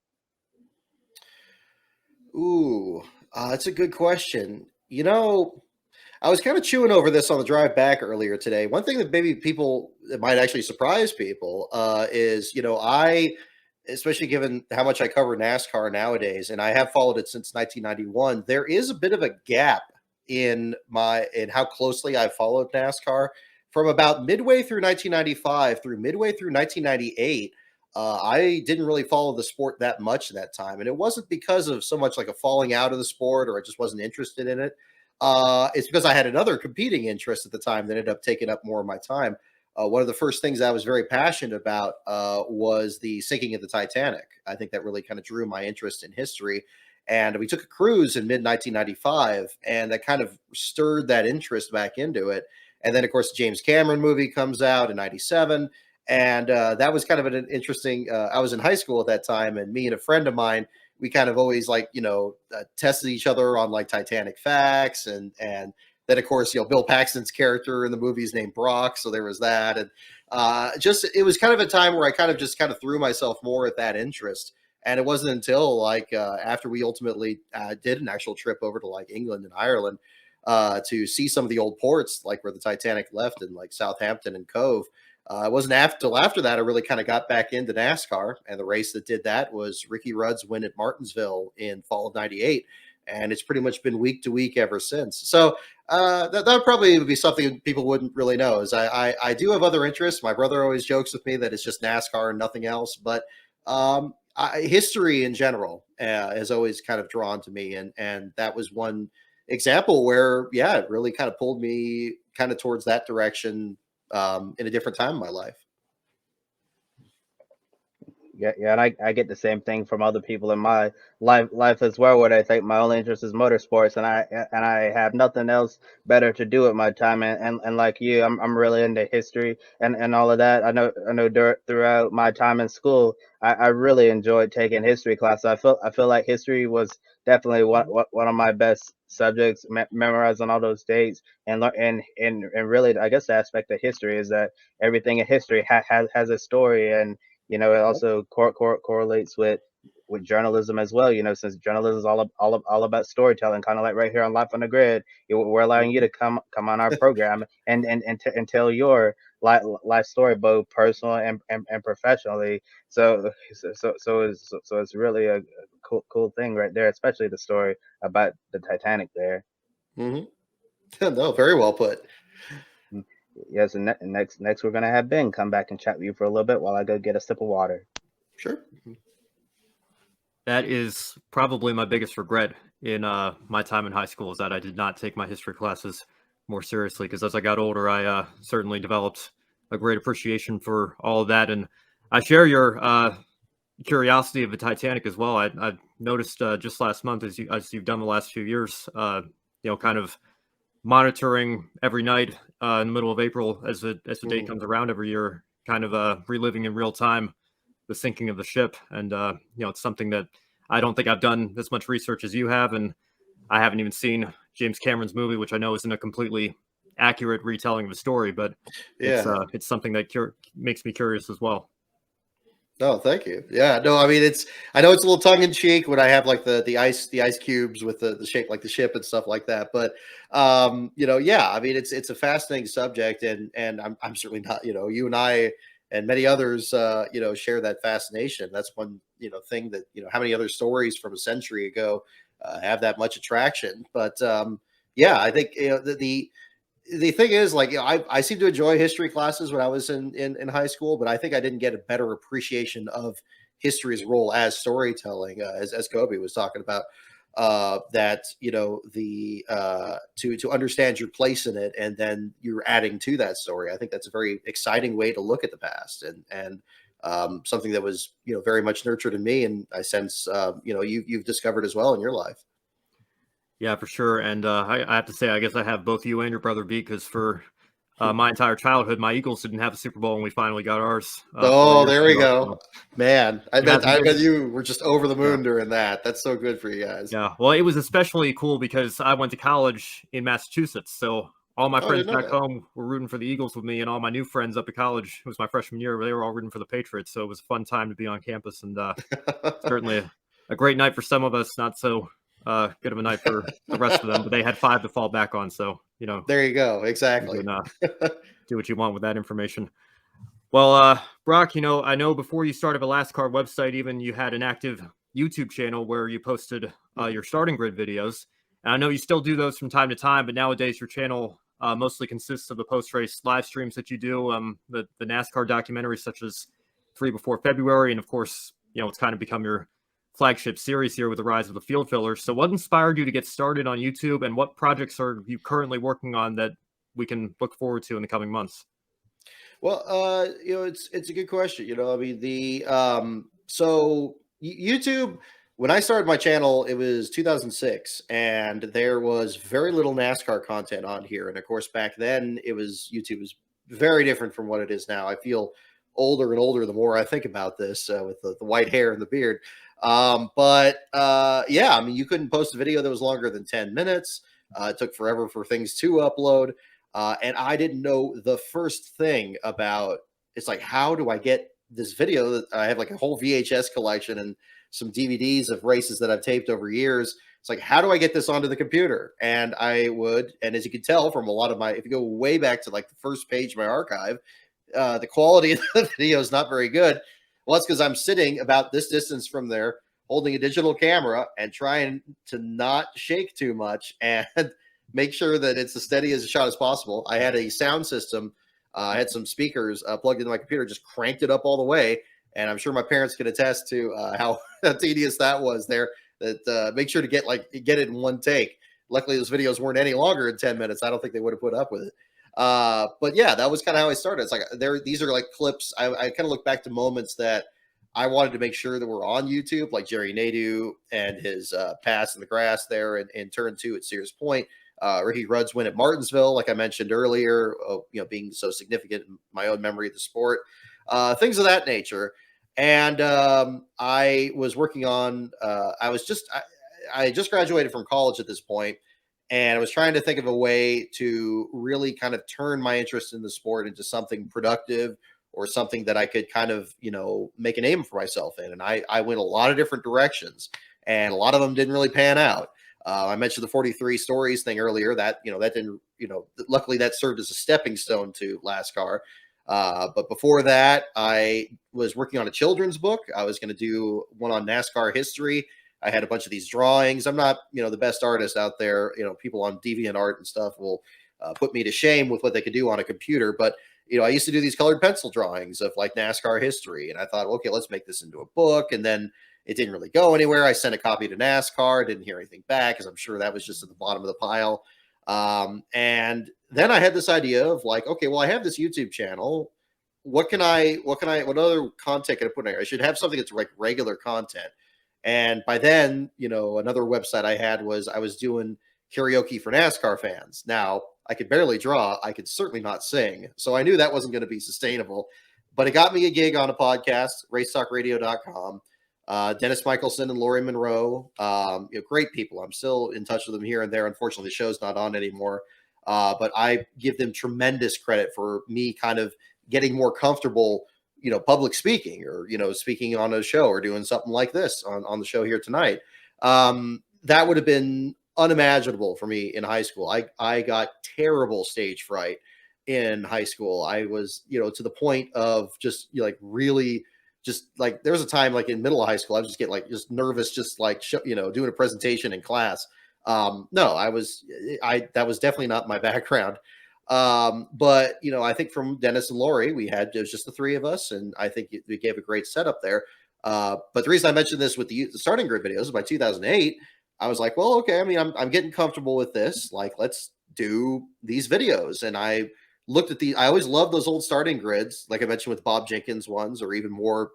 [SPEAKER 4] Ooh, that's a good question. I was kind of chewing over this on the drive back earlier today. One thing that maybe people that might actually surprise people is, especially given how much I cover NASCAR nowadays, and I have followed it since 1991. There is a bit of a gap in how closely I followed NASCAR from about midway through 1995 through midway through 1998. I didn't really follow the sport that much at that time, and it wasn't because of so much like a falling out of the sport or I just wasn't interested in it. It's because I had another competing interest at the time that ended up taking up more of my time. One of the first things I was very passionate about was the sinking of the Titanic. I think that really kind of drew my interest in history. And we took a cruise in mid 1995, and that kind of stirred that interest back into it. And then, of course, the James Cameron movie comes out in '97, and that was kind of an interesting. I was in high school at that time, and me and a friend of mine, we kind of always tested each other on like Titanic facts, and then of course Bill Paxton's character in the movie is named Brock, so there was that. And just it was kind of a time where I kind of threw myself more at that interest. And it wasn't until after we ultimately did an actual trip over to like England and Ireland to see some of the old ports, like where the Titanic left in like Southampton and Cove. It wasn't after that I really kind of got back into NASCAR, and the race that did that was Ricky Rudd's win at Martinsville in fall of '98, and it's pretty much been week to week ever since. So that probably would be something people wouldn't really know. Is I do have other interests. My brother always jokes with me that it's just NASCAR and nothing else, but history in general has always kind of drawn to me, and that was one example where it really kind of pulled me kind of towards that direction in a different time in my life.
[SPEAKER 3] Yeah, and I get the same thing from other people in my life as well, where they think my only interest is motorsports, and I have nothing else better to do with my time. And like you, I'm really into history and all of that. I know throughout my time in school, I really enjoyed taking history class. I feel like history was definitely one of my best subjects, memorizing all those dates and really, I guess the aspect of history is that everything in history has a story, and it also correlates with journalism as well. Since journalism is all about storytelling, kind of like right here on Life on the Grid. We're allowing you to come on our program and tell your life story, both personal and professionally. So it's really a cool thing right there, especially the story about the Titanic there.
[SPEAKER 4] Hmm. No, very well put.
[SPEAKER 3] Yes, and next we're gonna have Ben come back and chat with you for a little bit while I go get a sip of water.
[SPEAKER 4] Sure.
[SPEAKER 2] That is probably my biggest regret in my time in high school, is that I did not take my history classes more seriously. Because as I got older, I certainly developed a great appreciation for all of that, and I share your curiosity of the Titanic as well. I noticed just last month, as you've done the last few years, kind of monitoring every night in the middle of April as the date comes around every year, kind of reliving in real time the sinking of the ship. And it's something that I don't think I've done as much research as you have, and I haven't even seen James Cameron's movie, which I know isn't a completely accurate retelling of the story, but
[SPEAKER 4] Yeah.
[SPEAKER 2] it's something that makes me curious as well.
[SPEAKER 4] No, thank you. Yeah, no, I mean I know it's a little tongue in cheek when I have like the ice cubes with the shape like the ship and stuff like that. But yeah, I mean it's a fascinating subject, and I'm certainly not, you and I and many others share that fascination. That's one, thing that, how many other stories from a century ago have that much attraction. But yeah, I think the thing is, like, I seem to enjoy history classes when I was in high school, but I think I didn't get a better appreciation of history's role as storytelling, as Kobe was talking about. That the to understand your place in it, and then you're adding to that story. I think that's a very exciting way to look at the past, and something that was very much nurtured in me, and I sense you've discovered as well in your life.
[SPEAKER 2] Yeah, for sure. And I have to say, I guess I have both you and your brother beat, because for my entire childhood, my Eagles didn't have a Super Bowl, and we finally got ours 4
[SPEAKER 4] Oh,
[SPEAKER 2] years
[SPEAKER 4] there we
[SPEAKER 2] ago.
[SPEAKER 4] go.
[SPEAKER 2] So
[SPEAKER 4] Man, I
[SPEAKER 2] it
[SPEAKER 4] bet
[SPEAKER 2] hasn't
[SPEAKER 4] I bet
[SPEAKER 2] been,
[SPEAKER 4] you were just over the
[SPEAKER 2] yeah,
[SPEAKER 4] moon during that. That's so good for you guys.
[SPEAKER 2] yeah. Well, it was especially cool because I went to college in Massachusetts, so all my
[SPEAKER 4] Oh, I
[SPEAKER 2] friends
[SPEAKER 4] didn't know
[SPEAKER 2] back
[SPEAKER 4] that.
[SPEAKER 2] home were rooting for the Eagles with me, and all my new friends up at college, it was my freshman year, they were all rooting for the Patriots. So it was a fun time to be on campus, and certainly a great night for some of us, not so good of a night for the rest of them. But they had 5 to fall back on, so
[SPEAKER 4] There you go.
[SPEAKER 2] you
[SPEAKER 4] Exactly.
[SPEAKER 2] can do what you want with that information. Well, Brock, I know before you started the LASTCAR website, even you had an active YouTube channel where you posted your starting grid videos. And I know you still do those from time to time, but nowadays your channel mostly consists of the post-race live streams that you do, the NASCAR documentaries such as 3 Before February, and of course, it's kind of become your flagship series here with the rise of the field fillers. So what inspired you to get started on YouTube, and what projects are you currently working on that we can look forward to in the coming months?
[SPEAKER 4] Well, it's a good question. I mean, YouTube. When I started my channel, it was 2006, and there was very little NASCAR content on here. And of course, back then, YouTube was very different from what it is now. I feel older and older the more I think about this, with the white hair and the beard. But yeah, I mean, you couldn't post a video that was longer than 10 minutes. It took forever for things to upload. And I didn't know the first thing about. It's like, how do I get this video? That I have like a whole VHS collection and some DVDs of races that I've taped over years. It's like, how do I get this onto the computer? And as you can tell from a lot of if you go way back to like the first page of my archive, the quality of the video is not very good. Well, that's because I'm sitting about this distance from there, holding a digital camera and trying to not shake too much and make sure that it's as steady as a shot as possible. I had a sound system. I had some speakers plugged into my computer, just cranked it up all the way. And I'm sure my parents can attest to how tedious that was there. That make sure to get it in one take. Luckily, those videos weren't any longer than 10 minutes. I don't think they would have put up with it. But yeah, that was kind of how I started. It's like these are like clips. I kind of look back to moments that I wanted to make sure that we're on YouTube, like Jerry Nadeau and his pass in the grass there in turn 2 at Sears Point. Ricky Rudd's win at Martinsville, like I mentioned earlier, being so significant in my own memory of the sport, things of that nature. And I was working on, I just graduated from college at this point, and I was trying to think of a way to really kind of turn my interest in the sport into something productive or something that I could kind of, make a name for myself in. And I went a lot of different directions, and a lot of them didn't really pan out. I mentioned the 43 stories thing earlier. That that didn't, luckily that served as a stepping stone to LASTCAR. But before that, I was working on a children's book. I was going to do one on NASCAR history. I had a bunch of these drawings. I'm not, the best artist out there. People on DeviantArt and stuff will put me to shame with what they could do on a computer. But I used to do these colored pencil drawings of like NASCAR history, and I thought, okay, let's make this into a book. And then it didn't really go anywhere. I sent a copy to NASCAR, didn't hear anything back because I'm sure that was just at the bottom of the pile. And then I had this idea of like, okay, well, I have this YouTube channel. What other content can I put in there? I should have something that's like regular content. And by then, another website I had was I was doing karaoke for NASCAR fans. Now, I could barely draw. I could certainly not sing. So I knew that wasn't going to be sustainable. But it got me a gig on a podcast, racetalkradio.com. Dennis Michelson and Lori Monroe, great people. I'm still in touch with them here and there. Unfortunately, the show's not on anymore. But I give them tremendous credit for me kind of getting more comfortable, public speaking or, speaking on a show or doing something like this on the show here tonight. That would have been unimaginable for me in high school. I got terrible stage fright in high school. I was, to the point of just really just like, there was a time like in middle of high school, I would just get like just nervous, just like, doing a presentation in class. No, that was definitely not my background. But I think from Dennis and Lori, it was just the three of us, and I think we gave a great setup there. But the reason I mentioned this with the starting grid videos, by 2008, I was like, well, okay, I mean, I'm getting comfortable with this. Like, let's do these videos. And I looked at I always loved those old starting grids, like I mentioned with Bob Jenkins ones, or even more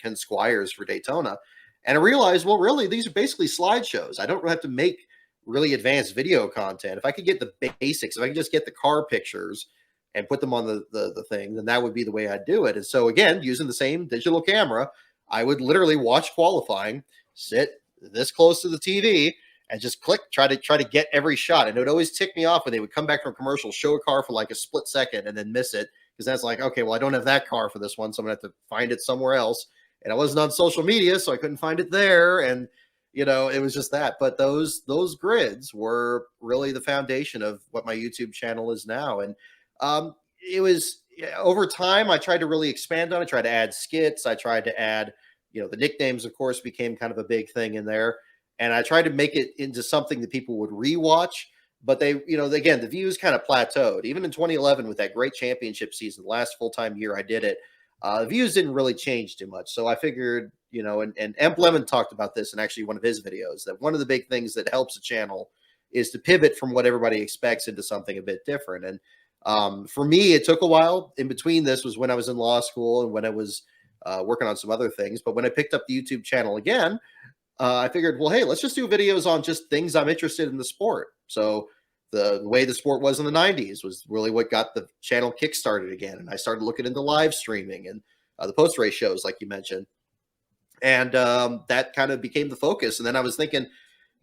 [SPEAKER 4] Ken Squires for Daytona. And I realized, well, really, these are basically slideshows. I don't have to make really advanced video content. If I could get the basics, if I could just get the car pictures and put them on the thing, then that would be the way I'd do it. And so again, using the same digital camera, I would literally watch qualifying, sit this close to the TV, and just try to get every shot. And it would always tick me off when they would come back from commercial, show a car for like a split second and then miss it. Because that's like, okay, well, I don't have that car for this one, so I'm gonna have to find it somewhere else. And I wasn't on social media, so I couldn't find it there. And it was just that. But those grids were really the foundation of what my YouTube channel is now. And it was over time, I tried to really expand on it, tried to add skits. I tried to add, the nicknames, of course, became kind of a big thing in there. And I tried to make it into something that people would rewatch. But they, again, the views kind of plateaued. Even in 2011, with that great championship season, the last full-time year I did it, the views didn't really change too much. So I figured, and Emp Lemon talked about this in actually one of his videos, that one of the big things that helps a channel is to pivot from what everybody expects into something a bit different. And for me, it took a while. In between this was when I was in law school and when I was working on some other things. But when I picked up the YouTube channel again, I figured, well, hey, let's just do videos on just things I'm interested in the sport. So the way the sport was in the 90s was really what got the channel kickstarted again. And I started looking into live streaming and the post-race shows, like you mentioned. And that kind of became the focus. And then I was thinking,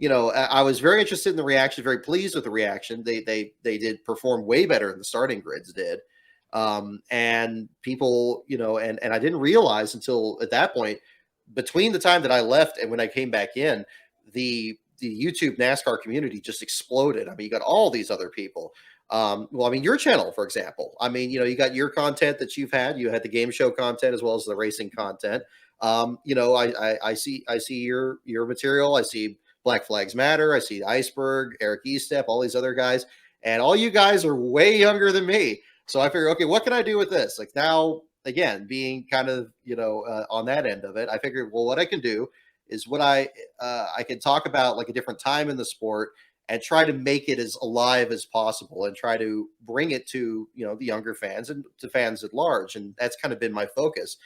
[SPEAKER 4] I was very interested in the reaction, very pleased with the reaction. They did perform way better than the starting grids did. And people, and I didn't realize until at that point, between the time that I left and when I came back in, the YouTube NASCAR community just exploded. I mean, you got all these other people. Well, I mean, your channel, for example, I mean, you got your content that you've had. You had the game show content as well as the racing content. I see your material. I see Black Flags Matter. I see Iceberg, Eric Estep, all these other guys, and all you guys are way younger than me. So I figured, okay, what can I do with this? Like now, again, being kind of, on that end of it, I figured, well, what I can do is what I can talk about like a different time in the sport and try to make it as alive as possible and try to bring it to, the younger fans and to fans at large. And that's kind of been my focus.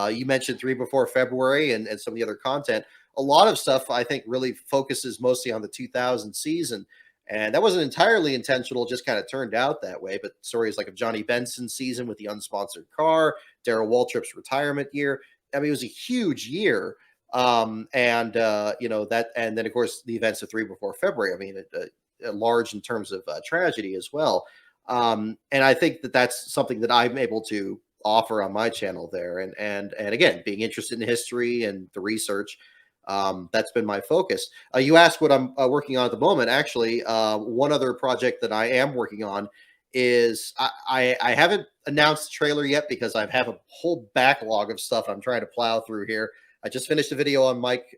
[SPEAKER 4] You mentioned 3 Before February and some of the other content. A lot of stuff I think really focuses mostly on the 2000 season. And that wasn't entirely intentional, just kind of turned out that way. But stories like of Johnny Benson's season with the unsponsored car, Darrell Waltrip's retirement year. I mean, it was a huge year. That, and then of course the events of 3 Before February. I mean, large in terms of tragedy as well. And I think that that's something that I'm able to offer on my channel there. And again, being interested in history and the research, that's been my focus. You asked what I'm working on at the moment. Actually, one other project that I am working on is I haven't announced the trailer yet because I have a whole backlog of stuff I'm trying to plow through here. I just finished a video on Mike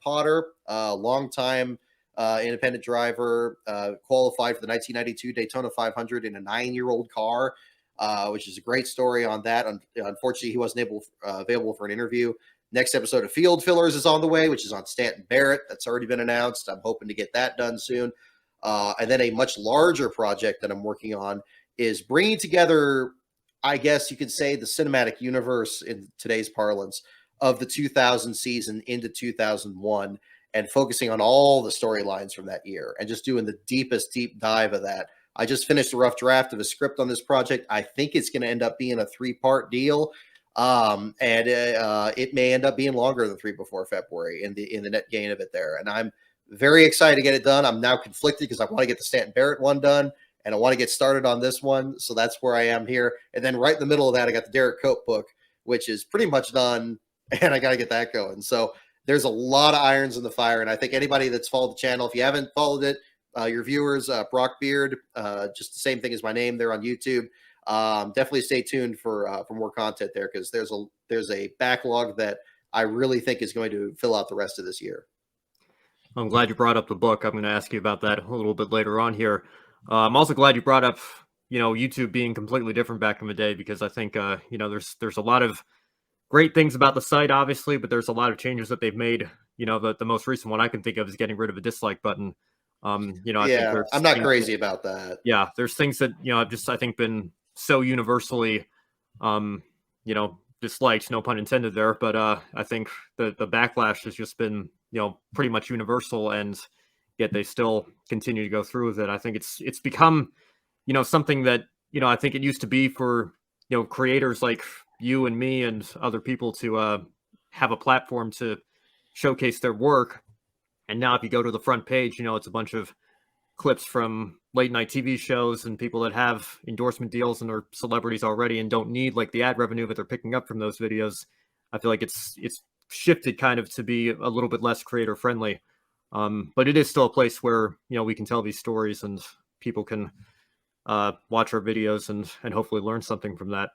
[SPEAKER 4] Potter, a longtime independent driver, qualified for the 1992 Daytona 500 in a 9-year-old car, which is a great story on that. Unfortunately, he wasn't available for an interview. Next episode of Field Fillers is on the way, which is on Stanton Barrett. That's already been announced. I'm hoping to get that done soon. And then a much larger project that I'm working on is bringing together, I guess you could say, the cinematic universe in today's parlance of the 2000 season into 2001 and focusing on all the storylines from that year and just doing the deepest deep dive of that. I just finished a rough draft of a script on this project. I think it's going to end up being a 3-part deal. It may end up being longer than 3 Before February in the net gain of it there. And I'm very excited to get it done. I'm now conflicted because I want to get the Stanton Barrett one done and I want to get started on this one. So that's where I am here. And then right in the middle of that, I got the Derek Cope book, which is pretty much done. And I got to get that going. So there's a lot of irons in the fire. And I think anybody that's followed the channel, if you haven't followed it, your viewers, Brock Beard, just the same thing as my name there on YouTube. Definitely stay tuned for more content there because there's a backlog that I really think is going to fill out the rest of this year.
[SPEAKER 2] I'm glad you brought up the book. I'm going to ask you about that a little bit later on here. I'm also glad you brought up, YouTube being completely different back in the day because I think, there's a lot of great things about the site, obviously, but there's a lot of changes that they've made. The most recent one I can think of is getting rid of a dislike button. I think
[SPEAKER 4] I'm not crazy about that.
[SPEAKER 2] Yeah, there's things that, have just, I think, been so universally, disliked, no pun intended there. But I think the backlash has just been, pretty much universal, and yet they still continue to go through with it. I think it's become, something that, I think it used to be for, creators like you and me and other people to have a platform to showcase their work. And now if you go to the front page, it's a bunch of clips from late night TV shows and people that have endorsement deals and are celebrities already and don't need like the ad revenue that they're picking up from those videos. I feel like it's shifted kind of to be a little bit less creator friendly. But it is still a place where, we can tell these stories and people can watch our videos and hopefully learn something from that.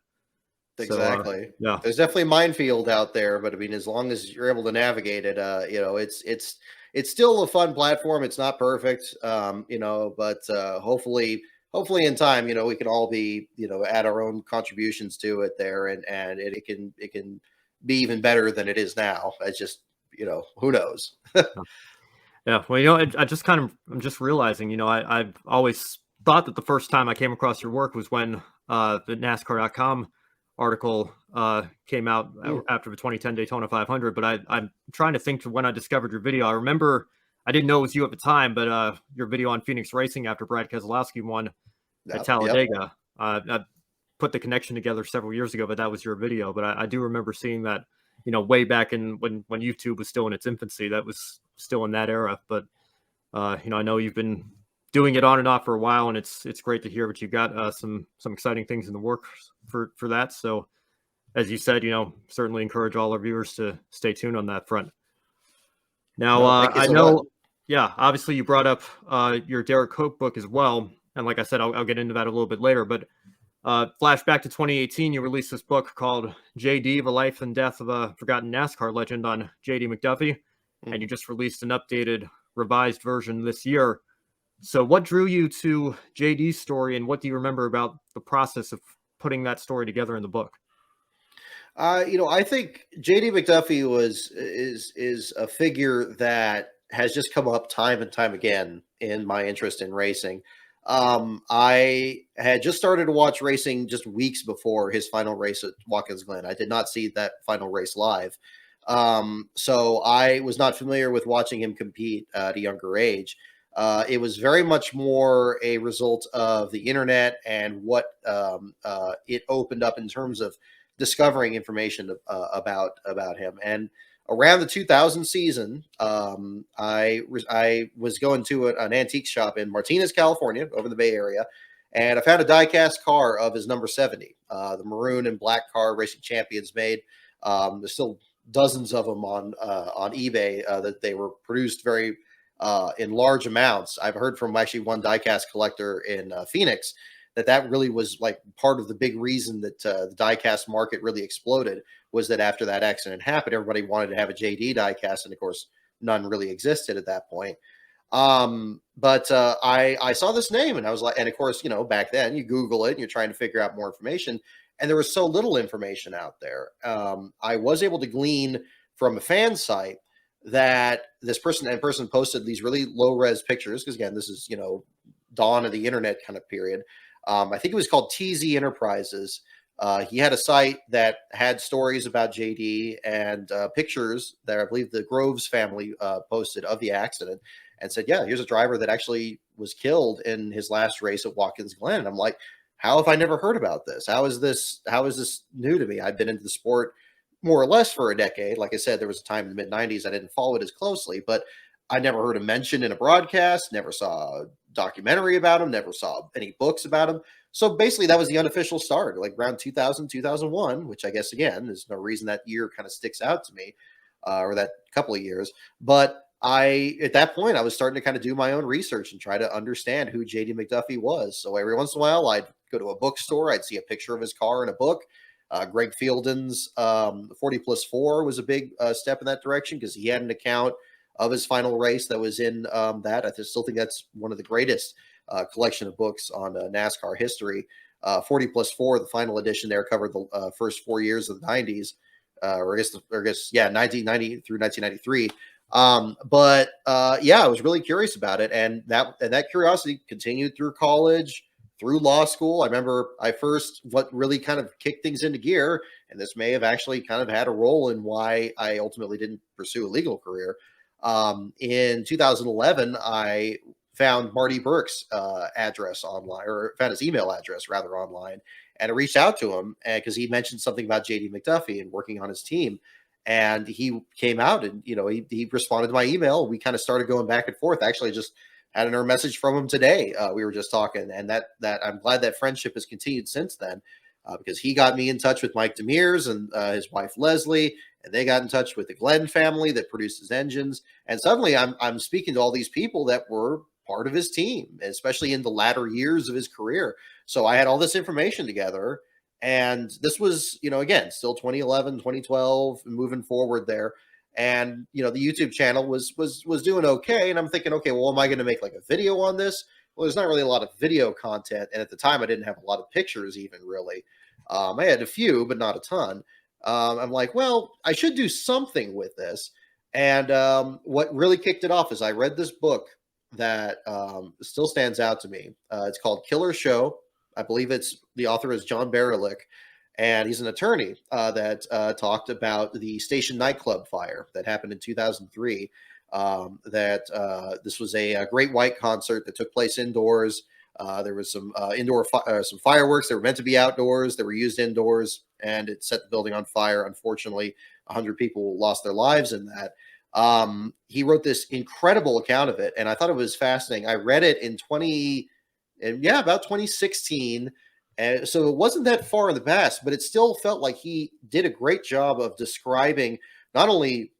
[SPEAKER 4] Exactly.
[SPEAKER 2] So, yeah,
[SPEAKER 4] there's definitely a minefield out there, but I mean, as long as you're able to navigate it, it's still a fun platform. It's not perfect, but hopefully in time, we can all be, add our own contributions to it there, and it can be even better than it is now. It's just, who knows?
[SPEAKER 2] Yeah. Well, I'm just realizing, I've always thought that the first time I came across your work was when the NASCAR.com article came out after the 2010 Daytona 500, but I'm trying to think to when I discovered your video. I remember I didn't know it was you at the time, but your video on Phoenix Racing after Brad Keselowski won at Talladega. Yep. I put the connection together several years ago, but that was your video. But I do remember seeing that, way back in when YouTube was still in its infancy. That was still in that era. But I know you've been doing it on and off for a while, and it's great to hear that you've got some exciting things in the works for that. So as you said, certainly encourage all our viewers to stay tuned on that front. Now, I know, obviously you brought up your Derek Cope book as well. And like I said, I'll get into that a little bit later, but flashback to 2018, you released this book called JD, The Life and Death of a Forgotten NASCAR Legend on JD McDuffie. And you just released an updated revised version this year. So what drew you to JD's story, and what do you remember about the process of putting that story together in the book?
[SPEAKER 4] I think JD McDuffie is a figure that has just come up time and time again in my interest in racing. I had just started to watch racing just weeks before his final race at Watkins Glen. I did not see that final race live. So I was not familiar with watching him compete at a younger age. It was very much more a result of the internet and what it opened up in terms of discovering information about him. And around the 2000 season, I was going to an antique shop in Martinez, California, over in the Bay Area, and I found a diecast car of his number 70, the maroon and black car Racing Champions made. There's still dozens of them on eBay that they were produced very in large amounts. I've heard from actually one diecast collector in Phoenix that really was like part of the big reason that the diecast market really exploded, was that after that accident happened, everybody wanted to have a JD diecast, and of course, none really existed at that point. But I saw this name, and I was like, and of course, back then you Google it and you're trying to figure out more information, and there was so little information out there. I was able to glean from a fan site that this person posted these really low res pictures, because again, this is dawn of the internet kind of period. I think it was called TZ Enterprises. He had a site that had stories about JD and pictures that I believe the Groves family posted of the accident, and said, yeah, here's a driver that actually was killed in his last race at Watkins Glen. And I'm like, how have I never heard about this? How is this new to me? I've been into the sport more or less for a decade. Like I said, there was a time in the mid 90s I didn't follow it as closely, but I never heard him mentioned in a broadcast, never saw a documentary about him, never saw any books about him. So basically that was the unofficial start, like around 2000, 2001, which I guess, again, there's no reason that year kind of sticks out to me, or that couple of years. But at that point, I was starting to kind of do my own research and try to understand who JD McDuffie was. So every once in a while, I'd go to a bookstore, I'd see a picture of his car in a book. Greg Fielden's 40+4 was a big step in that direction, because he had an account of his final race that was in that. I still think that's one of the greatest collection of books on NASCAR history. 40+4, the final edition there, covered the first 4 years of the 90s, or I guess, 1990 through 1993. But I was really curious about it, and that curiosity continued through college, through law school. I remember what really kind of kicked things into gear, and this may have actually kind of had a role in why I ultimately didn't pursue a legal career. In 2011, I found Marty Burke's address online, or found his email address rather online, and I reached out to him because he mentioned something about JD McDuffie and working on his team. And he came out and, he responded to my email. We kind of started going back and forth. Actually, just had another message from him today. We were just talking, and that I'm glad that friendship has continued since then, because he got me in touch with Mike Demers and his wife Leslie, and they got in touch with the Glenn family that produced his engines. And suddenly I'm speaking to all these people that were part of his team, especially in the latter years of his career. So I had all this information together. And this was, again, still 2011, 2012, moving forward there. And, the YouTube channel was doing okay. And I'm thinking, okay, well, am I going to make like a video on this? Well, there's not really a lot of video content. And at the time, I didn't have a lot of pictures even, really. I had a few, but not a ton. I'm like, well, I should do something with this. And what really kicked it off is I read this book that still stands out to me. It's called Killer Show. I believe the author is John Barelick, and he's an attorney that talked about the Station nightclub fire that happened in 2003. This was a Great White concert that took place indoors. There was some some fireworks that were meant to be outdoors that were used indoors, and it set the building on fire. Unfortunately, 100 people lost their lives in that. He wrote this incredible account of it, and I thought it was fascinating. I read it in about 2016. And so it wasn't that far in the past, but it still felt like he did a great job of describing not only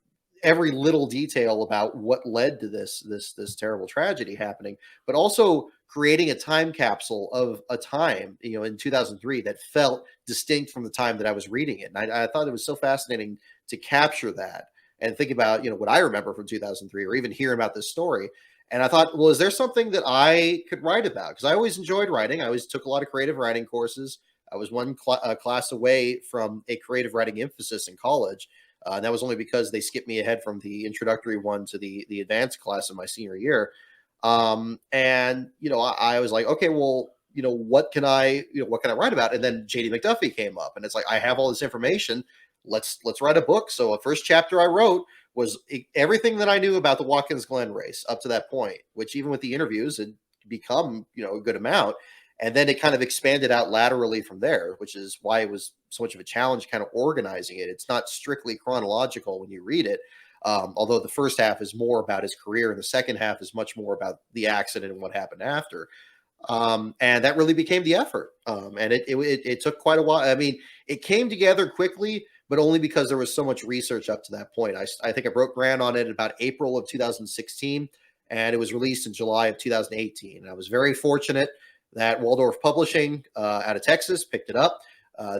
[SPEAKER 4] every little detail about what led to this terrible tragedy happening, but also creating a time capsule of a time, in 2003 that felt distinct from the time that I was reading it. And I thought it was so fascinating to capture that and think about, what I remember from 2003, or even hear about this story. And I thought, well, is there something that I could write about? Because I always enjoyed writing. I always took a lot of creative writing courses. I was one class away from a creative writing emphasis in college. And that was only because they skipped me ahead from the introductory one to the advanced class in my senior year. And I was like, okay, well, what can I write about? And then JD McDuffie came up, and it's like, I have all this information. Let's write a book. So the first chapter I wrote was everything that I knew about the Watkins Glen race up to that point, which even with the interviews had become, a good amount. And then it kind of expanded out laterally from there, which is why it was so much of a challenge kind of organizing it. It's not strictly chronological when you read it. Although the first half is more about his career and the second half is much more about the accident and what happened after. And that really became the effort. And it took quite a while. I mean, it came together quickly, but only because there was so much research up to that point. I think I broke ground on it about April of 2016, and it was released in July of 2018. And I was very fortunate that Waldorf Publishing out of Texas picked it up.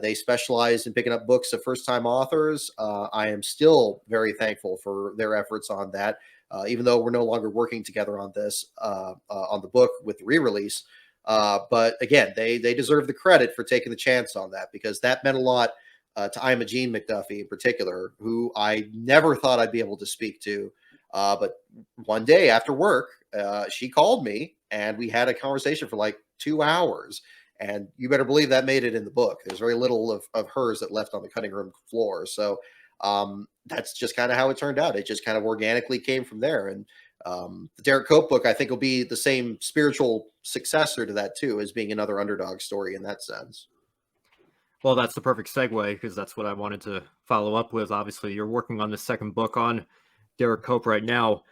[SPEAKER 4] They specialize in picking up books of first-time authors. I am still very thankful for their efforts on that, even though we're no longer working together on this, on the book with the re-release. But again, they deserve the credit for taking the chance on that, because that meant a lot to Imogene McDuffie in particular, who I never thought I'd be able to speak to. But one day after work, she called me and we had a conversation for like 2 hours. And you better believe that made it in the book. There's very little of hers that left on the cutting room floor. So that's just kind of how it turned out. It just kind of organically came from there. And the Derek Cope book, I think, will be the same spiritual successor to that too, as being another underdog story in that sense.
[SPEAKER 2] Well, that's the perfect segue, because that's what I wanted to follow up with. Obviously, you're working on the second book on Derek Cope right now.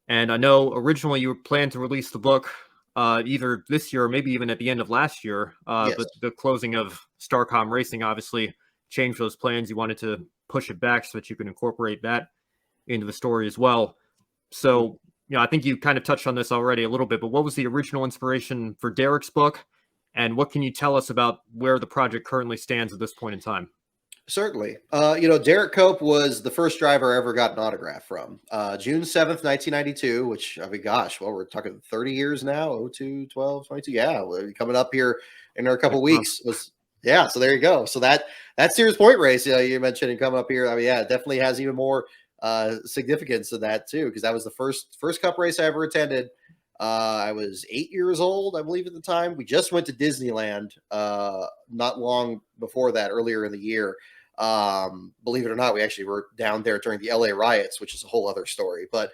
[SPEAKER 2] And I know originally you planned to release the book either this year or maybe even at the end of last year.
[SPEAKER 4] Yes.
[SPEAKER 2] But the closing of Starcom Racing obviously changed those plans. You wanted to push it back so that you can incorporate that into the story as well. So, I think you kind of touched on this already a little bit, but what was the original inspiration for Derek's book? And what can you tell us about where the project currently stands at this point in time?
[SPEAKER 4] Certainly. Derek Cope was the first driver I ever got an autograph from. June 7th, 1992, which, I mean, gosh, well, we're talking 30 years now, 02, 12, 22. Yeah, we're coming up here in a couple weeks. So there you go. So that Sears Point race you mentioned and coming up here, I mean, yeah, it definitely has even more significance to that too, because that was the first Cup race I ever attended. I was 8 years old, I believe, at the time. We just went to Disneyland not long before that, earlier in the year. Believe it or not, we actually were down there during the LA riots, which is a whole other story. But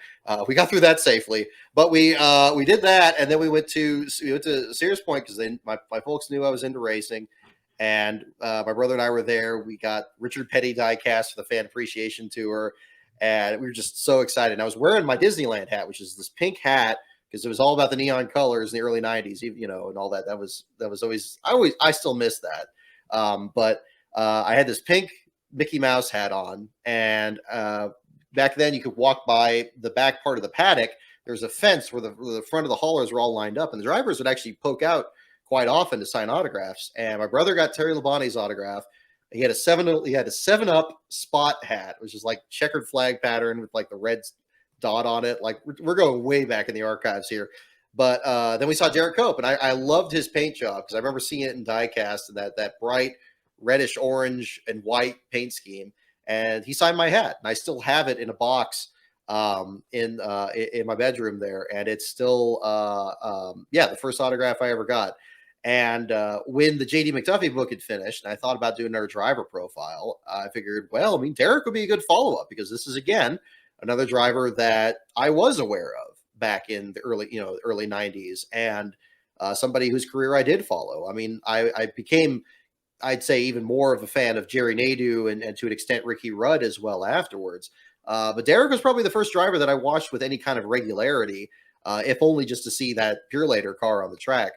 [SPEAKER 4] we got through that safely. But we did that, and then we went to Sears Point because my folks knew I was into racing, and my brother and I were there. We got Richard Petty diecast for the fan appreciation tour, and we were just so excited. And I was wearing my Disneyland hat, which is this pink hat, because it was all about the neon colors in the early 90s, and all that. That was always, I still miss that. But I had this pink Mickey Mouse hat on, and back then you could walk by the back part of the paddock. There's a fence where the front of the haulers were all lined up, and the drivers would actually poke out quite often to sign autographs. And my brother got Terry Labonte's autograph. He had a 7-Up spot hat, which is like checkered flag pattern with like the red dot on it. Like we're going way back in the archives here. But then we saw Derek Cope, and I loved his paint job, because I remember seeing it in diecast, and that bright reddish orange and white paint scheme. And he signed my hat, and I still have it in a box in my bedroom there. And it's still the first autograph I ever got. And when the JD McDuffie book had finished, and I thought about doing another driver profile, I figured, well, I mean, Derek would be a good follow-up, because this is, again, another driver that I was aware of back in the early 90s, and somebody whose career I did follow. I mean, I became, I'd say, even more of a fan of Jerry Nadeau and to an extent Ricky Rudd as well afterwards. But Derek was probably the first driver that I watched with any kind of regularity, if only just to see that Purelator car on the track.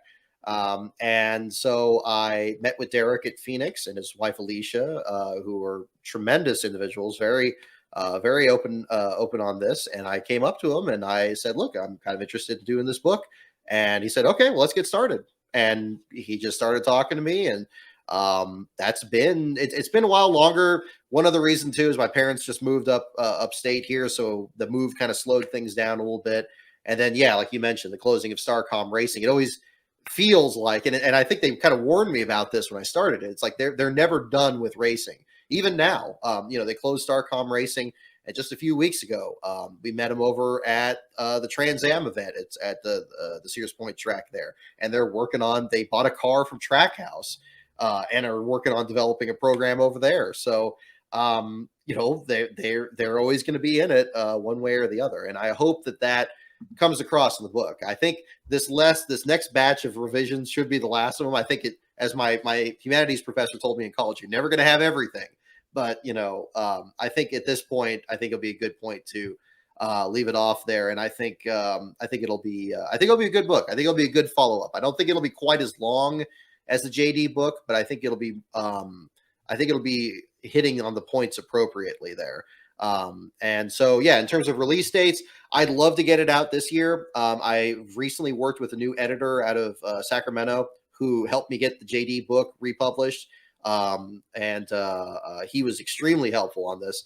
[SPEAKER 4] And so I met with Derek at Phoenix and his wife Alicia, who are tremendous individuals, very open on this. And I came up to him and I said, look, I'm kind of interested in doing this book. And he said, okay, well, let's get started. And he just started talking to me, and it's been a while longer. One other reason too is my parents just moved upstate here, so the move kind of slowed things down a little bit. And then, yeah, like you mentioned, the closing of Starcom Racing, it always feels like, and I think they kind of warned me about this when I started it. It's like they're never done with racing. Even now, they closed Starcom Racing, And just a few weeks ago, we met him over at the Trans Am event. It's at the Sears Point track there, and they're working on. They bought a car from Trackhouse, and are working on developing a program over there. So, they're always going to be in it one way or the other. And I hope that comes across in the book. I think this next batch of revisions should be the last of them. I think it, as my humanities professor told me in college, you're never going to have everything. But I think at this point, I think it'll be a good point to leave it off there. And I think it'll be a good book. I think it'll be a good follow up. I don't think it'll be quite as long as the JD book, but I think it'll be hitting on the points appropriately there. And so, yeah, in terms of release dates, I'd love to get it out this year. I recently worked with a new editor out of Sacramento who helped me get the JD book republished. And he was extremely helpful on this.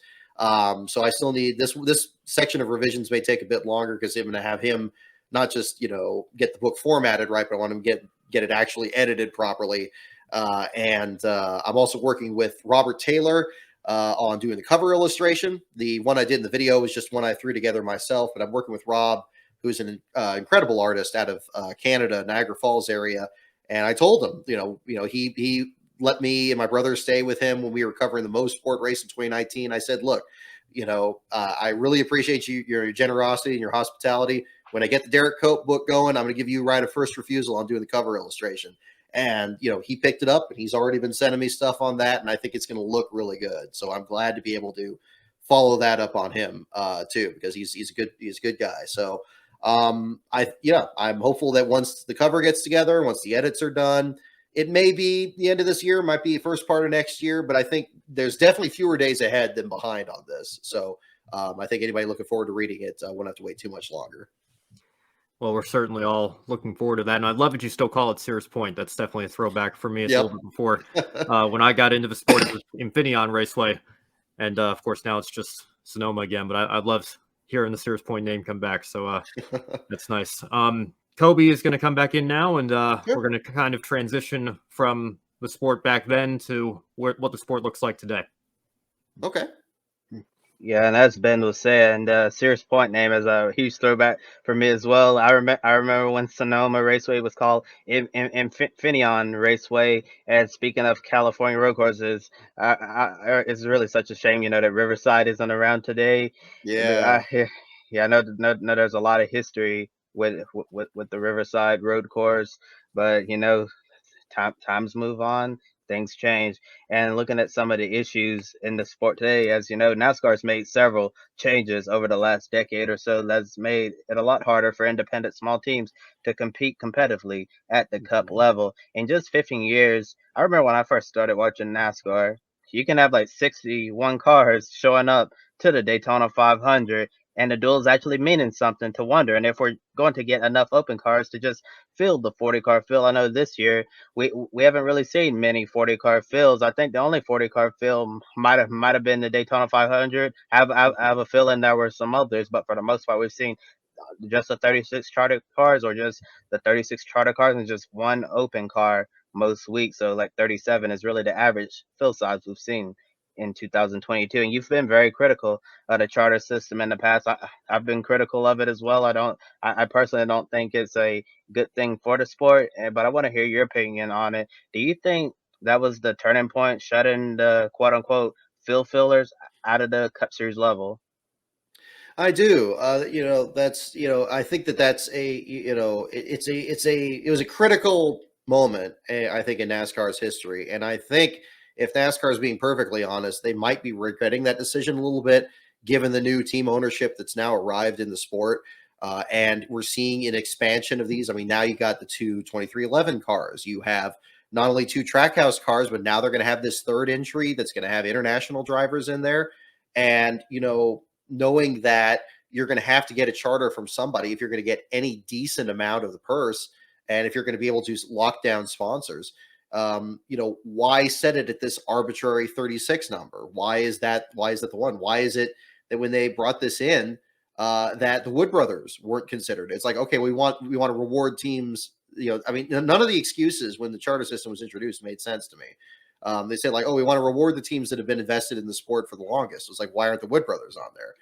[SPEAKER 4] So I still need this section of revisions may take a bit longer because I'm going to have him not just, get the book formatted right, but I want him to get it actually edited properly. And I'm also working with Robert Taylor on doing the cover illustration. The one I did in the video was just one I threw together myself, but I'm working with Rob, who's an incredible artist out of Canada, Niagara Falls area. And I told him, he let me and my brother stay with him when we were covering the Motorsport race in 2019. I said, look, I really appreciate your generosity and your hospitality. When I get the Derek Cope book going, I'm going to give you right of first refusal on doing the cover illustration. And, he picked it up and he's already been sending me stuff on that. And I think it's going to look really good. So I'm glad to be able to follow that up on him too, because he's a good guy. So I'm hopeful that once the cover gets together, once the edits are done, it may be the end of this year, might be first part of next year, but I think there's definitely fewer days ahead than behind on this. So I think anybody looking forward to reading it won't have to wait too much longer.
[SPEAKER 2] Well, we're certainly all looking forward to that. And I love that you still call it Sears Point. That's definitely a throwback for me. It's a little bit before when I got into the sport, it was Infineon Raceway. And of course, now it's just Sonoma again. But I love hearing the Sears Point name come back. So that's nice. Kobe is going to come back in now, and we're going to kind of transition from the sport back then to what the sport looks like today.
[SPEAKER 4] Okay.
[SPEAKER 3] Yeah, and as Ben was saying, the Sears Point name is a huge throwback for me as well. I remember when Sonoma Raceway was called Infineon Raceway. And speaking of California road courses, it's really such a shame, that Riverside isn't around today.
[SPEAKER 4] Yeah.
[SPEAKER 3] I know there's a lot of history with the Riverside road course, but times move on, things change. And looking at some of the issues in the sport today, as you know, NASCAR's made several changes over the last decade or so that's made it a lot harder for independent small teams to compete competitively at the cup level. In just 15 years, I remember when I first started watching NASCAR, you can have like 61 cars showing up to the Daytona 500, and the duel's actually meaning something, to wonder. And if we're going to get enough open cars to just fill the 40 car field. I know this year we haven't really seen many 40 car fields. I think the only 40 car field might have been the Daytona 500. I have a feeling there were some others, but for the most part, we've seen just the 36 charter cars, or just the 36 charter cars and just one open car most weeks. So like 37 is really the average field size we've seen in 2022. And you've been very critical of the charter system in the past. I've been critical of it as well. I personally don't think it's a good thing for the sport, but I want to hear your opinion on it. Do you think that was the turning point, shutting the quote unquote field fillers out of the Cup Series level?
[SPEAKER 4] I do. I think that's it was a critical moment, I think, in NASCAR's history. And I think if NASCAR is being perfectly honest, they might be regretting that decision a little bit, given the new team ownership that's now arrived in the sport. And we're seeing an expansion of these. I mean, now you got the two 2311 cars. You have not only two Trackhouse cars, but now they're going to have this third entry that's going to have international drivers in there. And, knowing that you're going to have to get a charter from somebody if you're going to get any decent amount of the purse, and if you're going to be able to lock down sponsors, why set it at this arbitrary 36 number? Why is that the one? Why is it that when they brought this in, that the Wood brothers weren't considered? It's like, okay, we want to reward teams. None of the excuses when the charter system was introduced made sense to me. They say like, oh, we want to reward the teams that have been invested in the sport for the longest. It's like, why aren't the Wood brothers on there?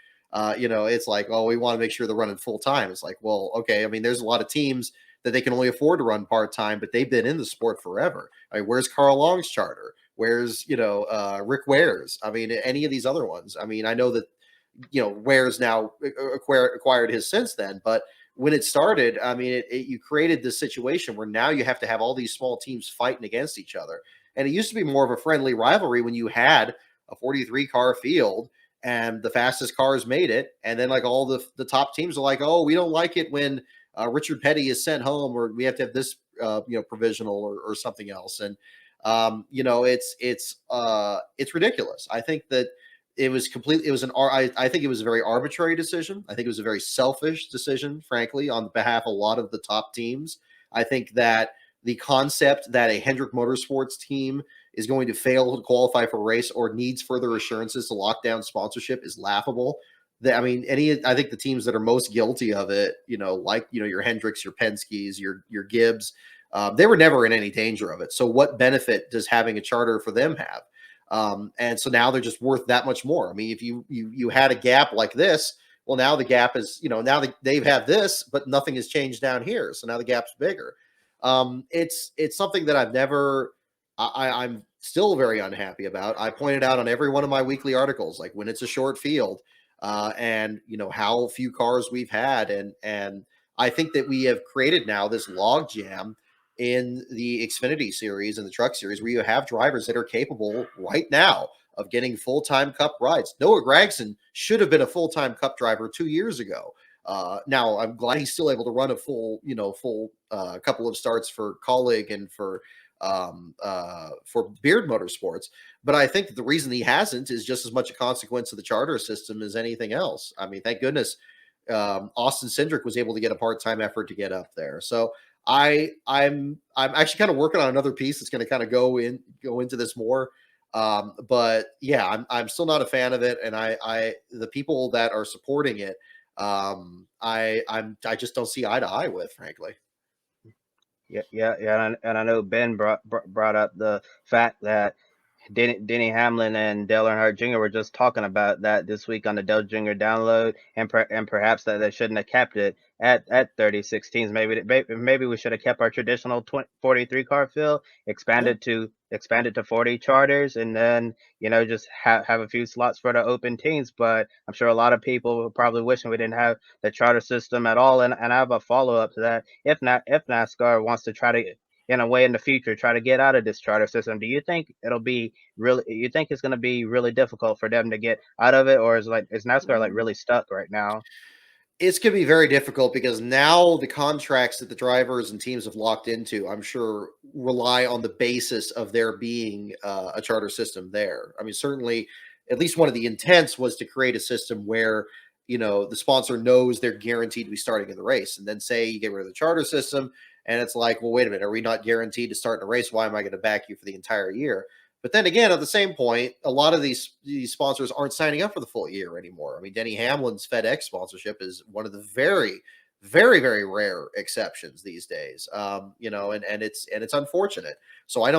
[SPEAKER 4] It's like, oh, we want to make sure they're running full time. It's like, well, okay. I mean, there's a lot of teams that they can only afford to run part time, but they've been in the sport forever. I mean, where's Carl Long's charter? Where's Rick Ware's? I mean, any of these other ones. I mean, I know that Ware's now acquired his since then, but when it started, I mean, you created this situation where now you have to have all these small teams fighting against each other. And it used to be more of a friendly rivalry when you had a 43 car field and the fastest cars made it. And then like all the top teams are like, oh, we don't like it when Richard Petty is sent home, or we have to have this, provisional or something else. And, it's ridiculous. I think that it was completely, it was I think it was a very arbitrary decision. I think it was a very selfish decision, frankly, on behalf of a lot of the top teams. I think that the concept that a Hendrick Motorsports team is going to fail to qualify for a race or needs further assurances to lock down sponsorship is laughable. I think the teams that are most guilty of it, your Hendricks, your Penske's, your Gibbs, they were never in any danger of it. So what benefit does having a charter for them have? And so now they're just worth that much more. I mean, if you had a gap like this, well, now the gap is, now they've had this, but nothing has changed down here. So now the gap's bigger. It's something that I'm still very unhappy about. I pointed out on every one of my weekly articles, like when it's a short field, and how few cars we've had. And I think that we have created now this log jam in the Xfinity series and the truck series where you have drivers that are capable right now of getting full-time cup rides. Noah Gragson should have been a full-time cup driver 2 years ago. Now I'm glad he's still able to run a full couple of starts for Colleague and for Beard Motorsports. But I think that the reason he hasn't is just as much a consequence of the charter system as anything else. I mean, thank goodness Austin Cindric was able to get a part-time effort to get up there. So I'm actually kind of working on another piece that's going to kind of go into this more. But yeah, I'm still not a fan of it, and the people that are supporting it, I just don't see eye to eye with, frankly.
[SPEAKER 3] Yeah, and I know Ben brought up the fact that Denny Hamlin and Dale Earnhardt Jr. were just talking about that this week on the Dale Jr. download, and perhaps that they shouldn't have kept it at 36 teams. Maybe we should have kept our traditional 43 car field, expanded to 40 charters, and then just have a few slots for the open teams. But I'm sure a lot of people were probably wishing we didn't have the charter system at all. And I have a follow up to that. If NASCAR wants to try to, in a way, in the future, try to get out of this charter system, do you think you think it's going to be really difficult for them to get out of it, or is NASCAR like really stuck right now?
[SPEAKER 4] It's going to be very difficult because now the contracts that the drivers and teams have locked into, I'm sure, rely on the basis of there being a charter system there. I mean, certainly, at least one of the intents was to create a system where, the sponsor knows they're guaranteed to be starting in the race. And then say you get rid of the charter system and it's like, well, wait a minute, are we not guaranteed to start in a race? Why am I going to back you for the entire year? But then again, at the same point, a lot of these sponsors aren't signing up for the full year anymore. I mean, Denny Hamlin's FedEx sponsorship is one of the very, very, very rare exceptions these days. And it's unfortunate. So I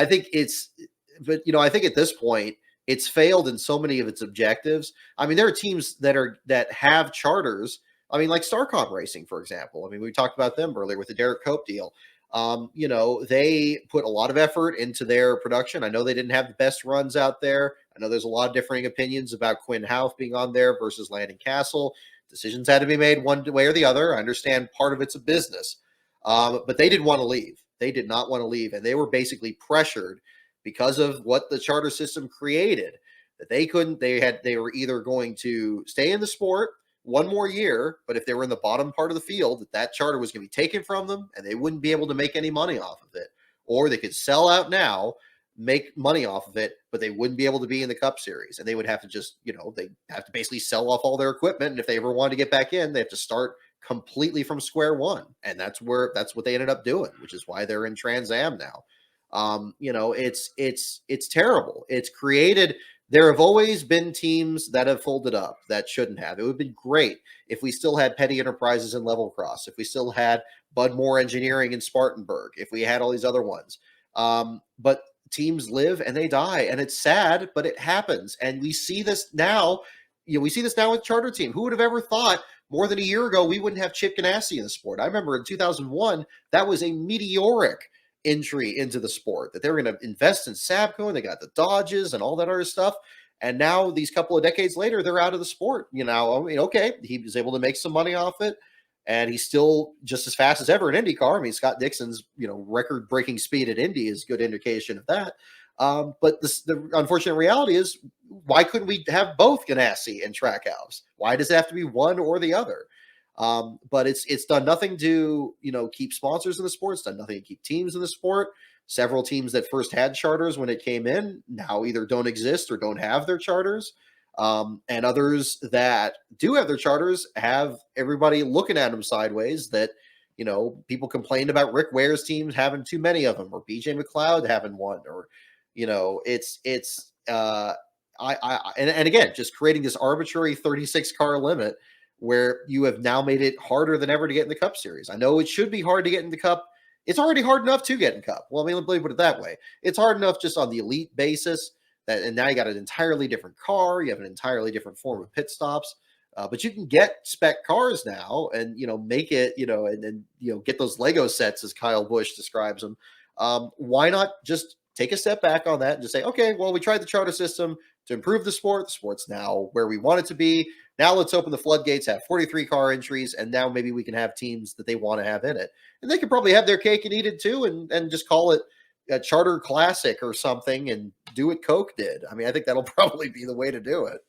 [SPEAKER 4] think I think at this point it's failed in so many of its objectives. I mean, there are teams that have charters. I mean, like Starcom Racing, for example. I mean, we talked about them earlier with the Derek Cope deal. They put a lot of effort into their production. I know they didn't have the best runs out there. I know there's a lot of differing opinions about Quinn Houff being on there versus Landon Castle. Decisions had to be made one way or the other. I understand part of it's a business, but they didn't want to leave. They did not want to leave, and they were basically pressured because of what the charter system created that they couldn't. They were either going to stay in the sport one more year, but if they were in the bottom part of the field, that charter was going to be taken from them and they wouldn't be able to make any money off of it. Or they could sell out now, make money off of it, but they wouldn't be able to be in the Cup Series. And they would have to just, they have to basically sell off all their equipment. And if they ever wanted to get back in, they have to start completely from square one. And that's what they ended up doing, which is why they're in Trans Am now. It's terrible. It's created. There have always been teams that have folded up that shouldn't have. It would have been great if we still had Petty Enterprises in Level Cross, if we still had Bud Moore Engineering in Spartanburg, if we had all these other ones. But teams live and they die, and it's sad, but it happens. And we see this now. We see this now with charter team. Who would have ever thought more than a year ago we wouldn't have Chip Ganassi in the sport? I remember in 2001 that was a meteoric entry into the sport, that they were going to invest in Sabco, and they got the Dodges and all that other stuff. And now, these couple of decades later, they're out of the sport. Okay, he was able to make some money off it, and he's still just as fast as ever in IndyCar. I mean, Scott Dixon's record-breaking speed at Indy is a good indication of that. But the unfortunate reality is, why couldn't we have both Ganassi and Trackhouse? Why does it have to be one or the other? But it's done nothing to keep sponsors in the sport. It's done nothing to keep teams in the sport. Several teams that first had charters when it came in now either don't exist or don't have their charters. And others that do have their charters have everybody looking at them sideways, that people complained about Rick Ware's teams having too many of them, or BJ McLeod having one, or and again, just creating this arbitrary 36 car limit where you have now made it harder than ever to get in the Cup Series. I know it should be hard to get in the Cup. It's already hard enough to get in Cup. Well, I mean, let me put it that way. It's hard enough just on the elite basis, and now you got an entirely different car. You have an entirely different form of pit stops. But you can get spec cars now and, make it, and then, get those Lego sets, as Kyle Busch describes them. Why not just take a step back on that and just say, okay, well, we tried the charter system to improve the sport. The sport's now where we want it to be. Now let's open the floodgates, have 43 car entries, and now maybe we can have teams that they want to have in it. And they could probably have their cake and eat it too, and just call it a charter classic or something and do what Coke did. I mean, I think that'll probably be the way to do it.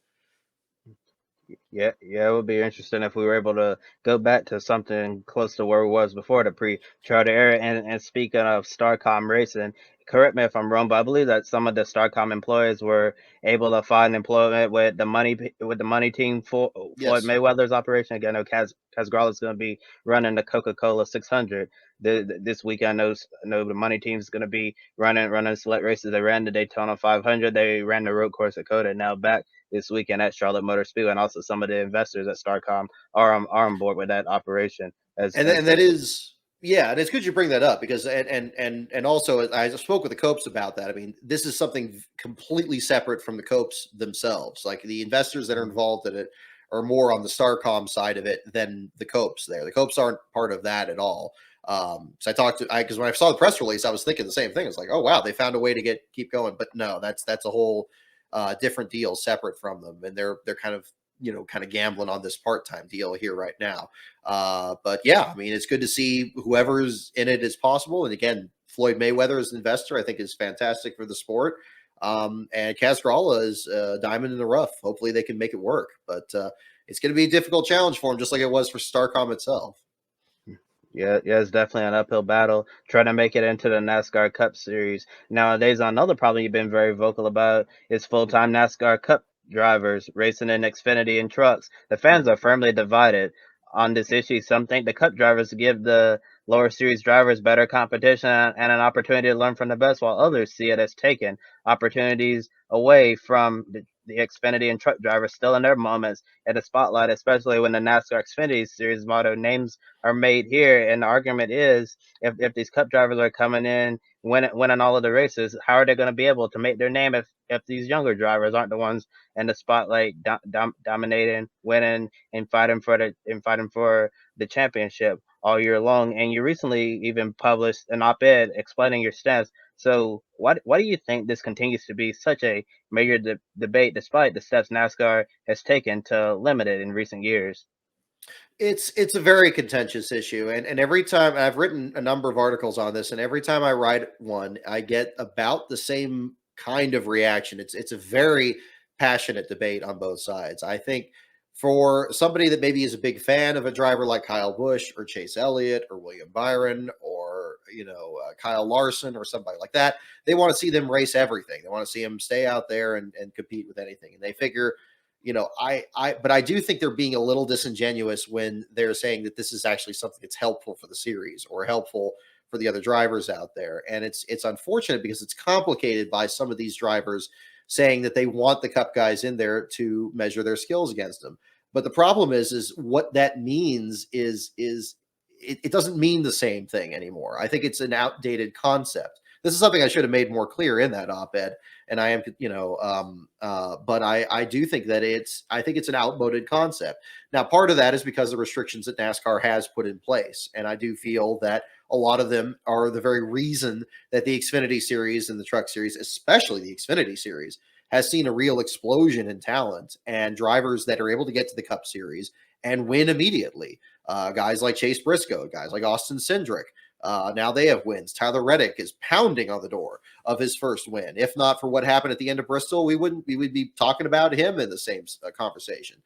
[SPEAKER 3] Yeah, it would be interesting if we were able to go back to something close to where it was before the pre-charter era. And speaking of Starcom racing, correct me if I'm wrong, but I believe that some of the Starcom employees were able to find employment with the money team for Floyd Mayweather's operation. Again, I know Casgrala is going to be running the Coca-Cola 600 this week. I know the money team is going to be running select races. They ran the Daytona 500. They ran the road course at Coda. Now back this weekend at Charlotte Motor Speedway, and also some of the investors at Starcom are on board with that operation. And
[SPEAKER 4] it's good you bring that up, because and also I spoke with the Copes about that. I mean, this is something completely separate from the Copes themselves. Like, the investors that are involved in it are more on the Starcom side of it than the Copes there. The Copes aren't part of that at all. So because when I saw the press release, I was thinking the same thing. It's like, oh wow, they found a way to keep going. But no, that's a whole different deal separate from them, and they're kind of gambling on this part-time deal here right now. But yeah, I mean, it's good to see whoever's in it is possible. And again, Floyd Mayweather as an investor, I think, is fantastic for the sport. And Casgrala is a diamond in the rough. Hopefully they can make it work, but it's going to be a difficult challenge for him, just like it was for Starcom itself.
[SPEAKER 3] Yeah, it's definitely an uphill battle trying to make it into the NASCAR Cup Series. Nowadays, another problem you've been very vocal about is full-time NASCAR Cup drivers racing in Xfinity and trucks. The fans are firmly divided on this issue. Some think the Cup drivers give the lower series drivers better competition and an opportunity to learn from the best, while others see it as taking opportunities away from the Xfinity and truck drivers still in their moments at the spotlight, especially when the NASCAR Xfinity Series motto names are made here. And the argument is, if these Cup drivers are coming in, winning all of the races, how are they going to be able to make their name if these younger drivers aren't the ones in the spotlight dominating, winning, and fighting for the championship all year long? And you recently even published an op-ed explaining your stance. So why do you think this continues to be such a major debate, despite the steps NASCAR has taken to limit it in recent years?
[SPEAKER 4] It's a very contentious issue, and every time I've written a number of articles on this, and every time I write one, I get about the same kind of reaction. It's a very passionate debate on both sides. I think for somebody that maybe is a big fan of a driver like Kyle Busch or Chase Elliott or William Byron or Kyle Larson or somebody like that, they want to see them race everything. They want to see them stay out there and compete with anything, and they figure, but I do think they're being a little disingenuous when they're saying that this is actually something that's helpful for the series or helpful for the other drivers out there. And it's unfortunate because it's complicated by some of these drivers saying that they want the Cup guys in there to measure their skills against them. But the problem is what that means is it doesn't mean the same thing anymore. I think it's an outdated concept. This is something I should have made more clear in that op-ed, and I am, but I do think that I think it's an outmoded concept. Now, part of that is because of the restrictions that NASCAR has put in place, and I do feel that a lot of them are the very reason that the Xfinity Series and the Truck Series, especially the Xfinity Series, has seen a real explosion in talent and drivers that are able to get to the Cup Series and win immediately. Guys like Chase Briscoe, guys like Austin Cindric. Now they have wins. Tyler Reddick is pounding on the door of his first win. If not for what happened at the end of Bristol, we would be talking about him in the same conversation.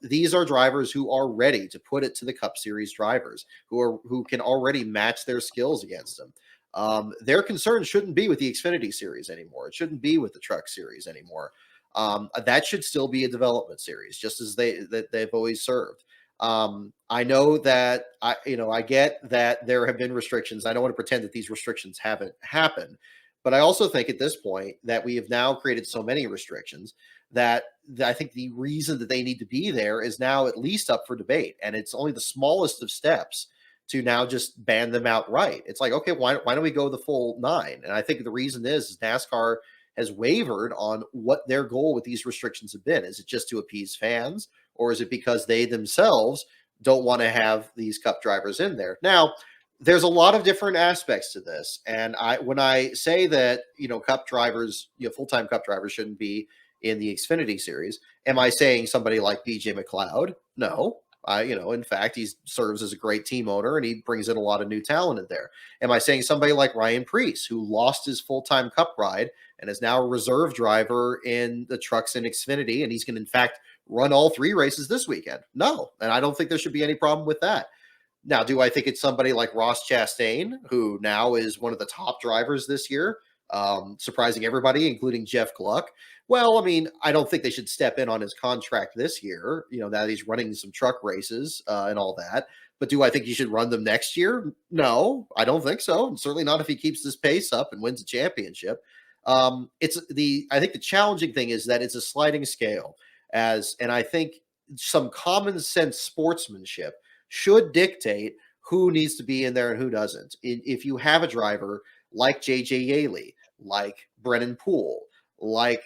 [SPEAKER 4] These are drivers who are ready to put it to the Cup Series drivers who can already match their skills against them. Their concern shouldn't be with the Xfinity Series anymore. It shouldn't be with the Truck Series anymore. That should still be a development series, just as they've always served. I know that I get that there have been restrictions. I don't want to pretend that these restrictions haven't happened, but I also think at this point that we have now created so many restrictions that I think the reason that they need to be there is now at least up for debate. And it's only the smallest of steps to now just ban them outright. It's like, okay, why don't we go the full 9? And I think the reason is NASCAR has wavered on what their goal with these restrictions have been. Is it just to appease fans, or is it because they themselves don't want to have these Cup drivers in there? Now, there's a lot of different aspects to this. And when I say that, Cup drivers, full-time Cup drivers shouldn't be in the Xfinity Series, am I saying somebody like BJ McLeod? No. In fact, he serves as a great team owner and he brings in a lot of new talent in there. Am I saying somebody like Ryan Preece, who lost his full-time Cup ride and is now a reserve driver in the trucks in Xfinity, and he's going to, in fact, run all 3 races this weekend? No. And I don't think there should be any problem with that. Now, do I think it's somebody like Ross Chastain, who now is one of the top drivers this year, surprising everybody, including Jeff Gluck? Well, I mean, I don't think they should step in on his contract this year, now that he's running some truck races and all that. But do I think he should run them next year? No, I don't think so. And certainly not if he keeps this pace up and wins a championship. I think the challenging thing is that it's a sliding scale, and I think some common sense sportsmanship should dictate who needs to be in there and who doesn't. If you have a driver like JJ Yaley, like Brennan Poole, like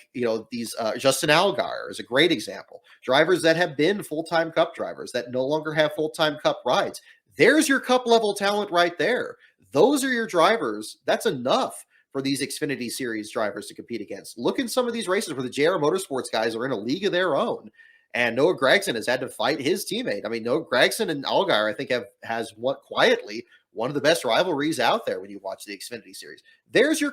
[SPEAKER 4] these Justin Allgaier is a great example. Drivers that have been full-time Cup drivers that no longer have full-time Cup rides. There's your Cup level talent right there. Those are your drivers. That's enough for these Xfinity Series drivers to compete against. Look in some of these races where the JR Motorsports guys are in a league of their own. And Noah Gragson has had to fight his teammate. I mean, Noah Gragson and Allgaier, I think, has one of the best rivalries out there when you watch the Xfinity Series.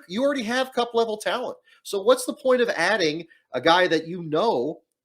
[SPEAKER 4] You already have Cup level talent. So what's the point of adding a guy that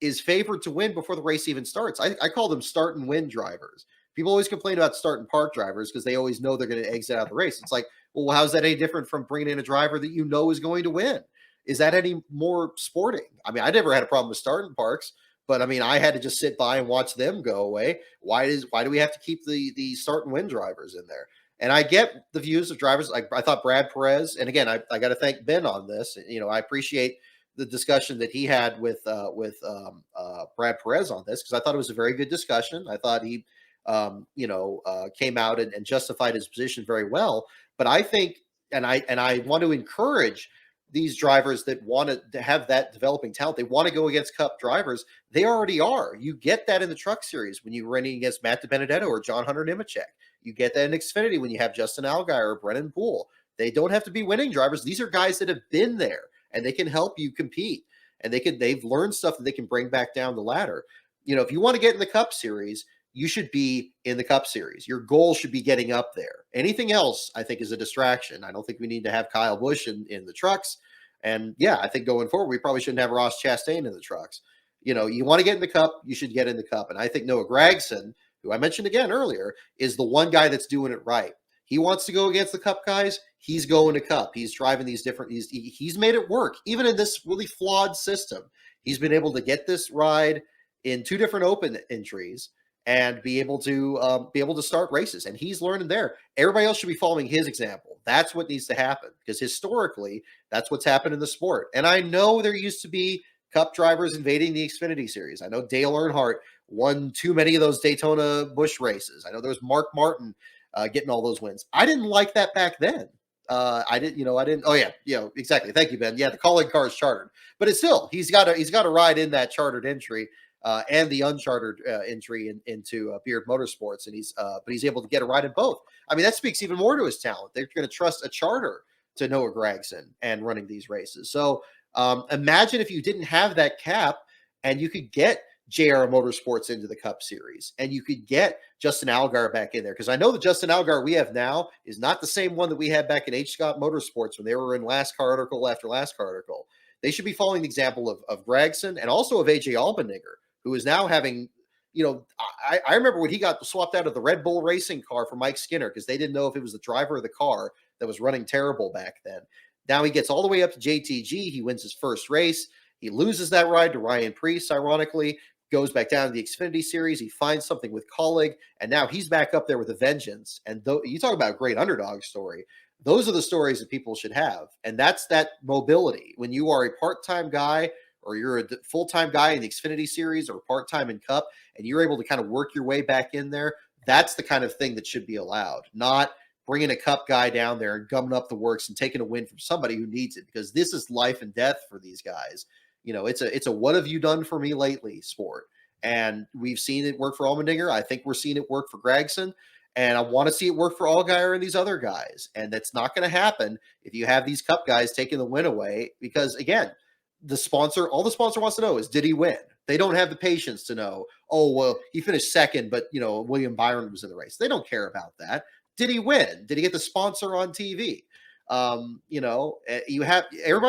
[SPEAKER 4] is favored to win before the race even starts? I call them start and win drivers. People always complain about start and park drivers because they always know they're going to exit out of the race. It's like, well, how's that any different from bringing in a driver that is going to win? Is that any more sporting? I mean, I never had a problem with start and parks, but I mean, I had to just sit by and watch them go away. Why do we have to keep the start and win drivers in there? And I get the views of drivers. I thought Brad Perez, and again, I got to thank Ben on this. I appreciate the discussion that he had with Brad Perez on this, because I thought it was a very good discussion. I thought he, came out and justified his position very well. But I think, and I want to encourage these drivers that want to have that developing talent. They want to go against Cup drivers. They already are. You get that in the Truck Series when you're running against Matt DiBenedetto or John Hunter Nemechek. You get that in Xfinity when you have Justin Allgaier or Brennan Poole. They don't have to be winning drivers. These are guys that have been there and they can help you compete. And they've learned stuff that they can bring back down the ladder. If you want to get in the Cup Series, you should be in the Cup Series. Your goal should be getting up there. Anything else, I think, is a distraction. I don't think we need to have Kyle Busch in the trucks. And yeah, I think going forward, we probably shouldn't have Ross Chastain in the trucks. You want to get in the Cup, you should get in the Cup. And I think Noah Gragson, who I mentioned again earlier, is the one guy that's doing it right. He wants to go against the Cup guys. He's going to Cup. He's driving these different. He's made it work, even in this really flawed system. He's been able to get this ride in 2 different open entries and be able to start races. And he's learning there. Everybody else should be following his example. That's what needs to happen, because historically, that's what's happened in the sport. And I know there used to be Cup drivers invading the Xfinity Series. I know Dale Earnhardt won too many of those Daytona Busch races. I know there was Mark Martin getting all those wins. I didn't like that back then. I didn't. Oh yeah, exactly. Thank you, Ben. Yeah, the calling car is chartered, but it's still he's got to ride in that chartered entry and the unchartered entry into Beard Motorsports, and he's able to get a ride in both. I mean, that speaks even more to his talent. They're going to trust a charter to Noah Gragson and running these races. So imagine if you didn't have that cap and you could get JR Motorsports into the Cup Series, and you could get Justin Allgaier back in there, because I know the Justin Allgaier we have now is not the same one that we had back in H. Scott Motorsports when they were in LASTCAR article after LASTCAR article. They should be following the example of Gragson and also of AJ Allmendinger, who is now having, I remember when he got swapped out of the Red Bull racing car for Mike Skinner because they didn't know if it was the driver of the car that was running terrible back then. Now he gets all the way up to JTG. He wins his first race. He loses that ride to Ryan Preece, ironically, goes back down to the Xfinity Series. He finds something with Colleague, and now he's back up there with a vengeance. And you talk about a great underdog story. Those are the stories that people should have. And that's that mobility. When you are a part-time guy or you're a full-time guy in the Xfinity Series or part-time in Cup, and you're able to kind of work your way back in there, that's the kind of thing that should be allowed, not bringing a Cup guy down there and gumming up the works and taking a win from somebody who needs it, because this is life and death for these guys. It's a what have you done for me lately sport. And we've seen it work for Allmendinger. I think we're seeing it work for Gragson. And I want to see it work for Allgaier and these other guys. And that's not going to happen if you have these Cup guys taking the win away. Because, again, all the sponsor wants to know is, did he win? They don't have the patience to know, oh, well, he finished second, but, William Byron was in the race. They don't care about that. Did he win? Did he get the sponsor on TV? Everybody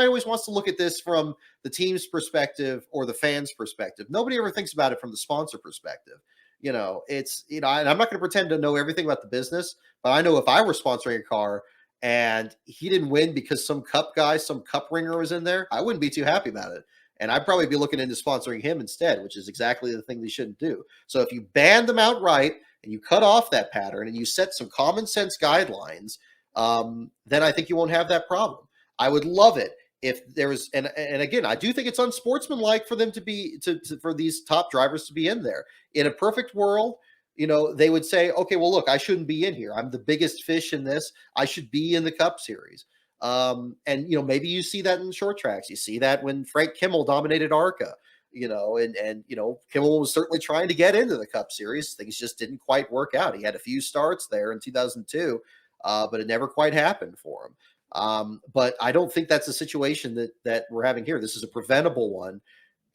[SPEAKER 4] always wants to look at this from the team's perspective or the fans' perspective. Nobody ever thinks about it from the sponsor perspective. And I'm not going to pretend to know everything about the business, but I know if I were sponsoring a car and he didn't win because some Cup guy, some Cup ringer was in there, I wouldn't be too happy about it. And I'd probably be looking into sponsoring him instead, which is exactly the thing they shouldn't do. So if you ban them outright and you cut off that pattern and you set some common sense guidelines, then I think you won't have that problem. I would love it if there was, and again, I do think it's unsportsmanlike for them to be for these top drivers to be in there. In a perfect world, they would say, okay, well, look, I shouldn't be in here. I'm the biggest fish in this. I should be in the Cup Series. And maybe you see that in short tracks. You see that when Frank Kimmel dominated ARCA. And Kimmel was certainly trying to get into the Cup Series. Things just didn't quite work out. He had a few starts there in 2002. But it never quite happened for him. But I don't think that's a situation that we're having here. This is a preventable one.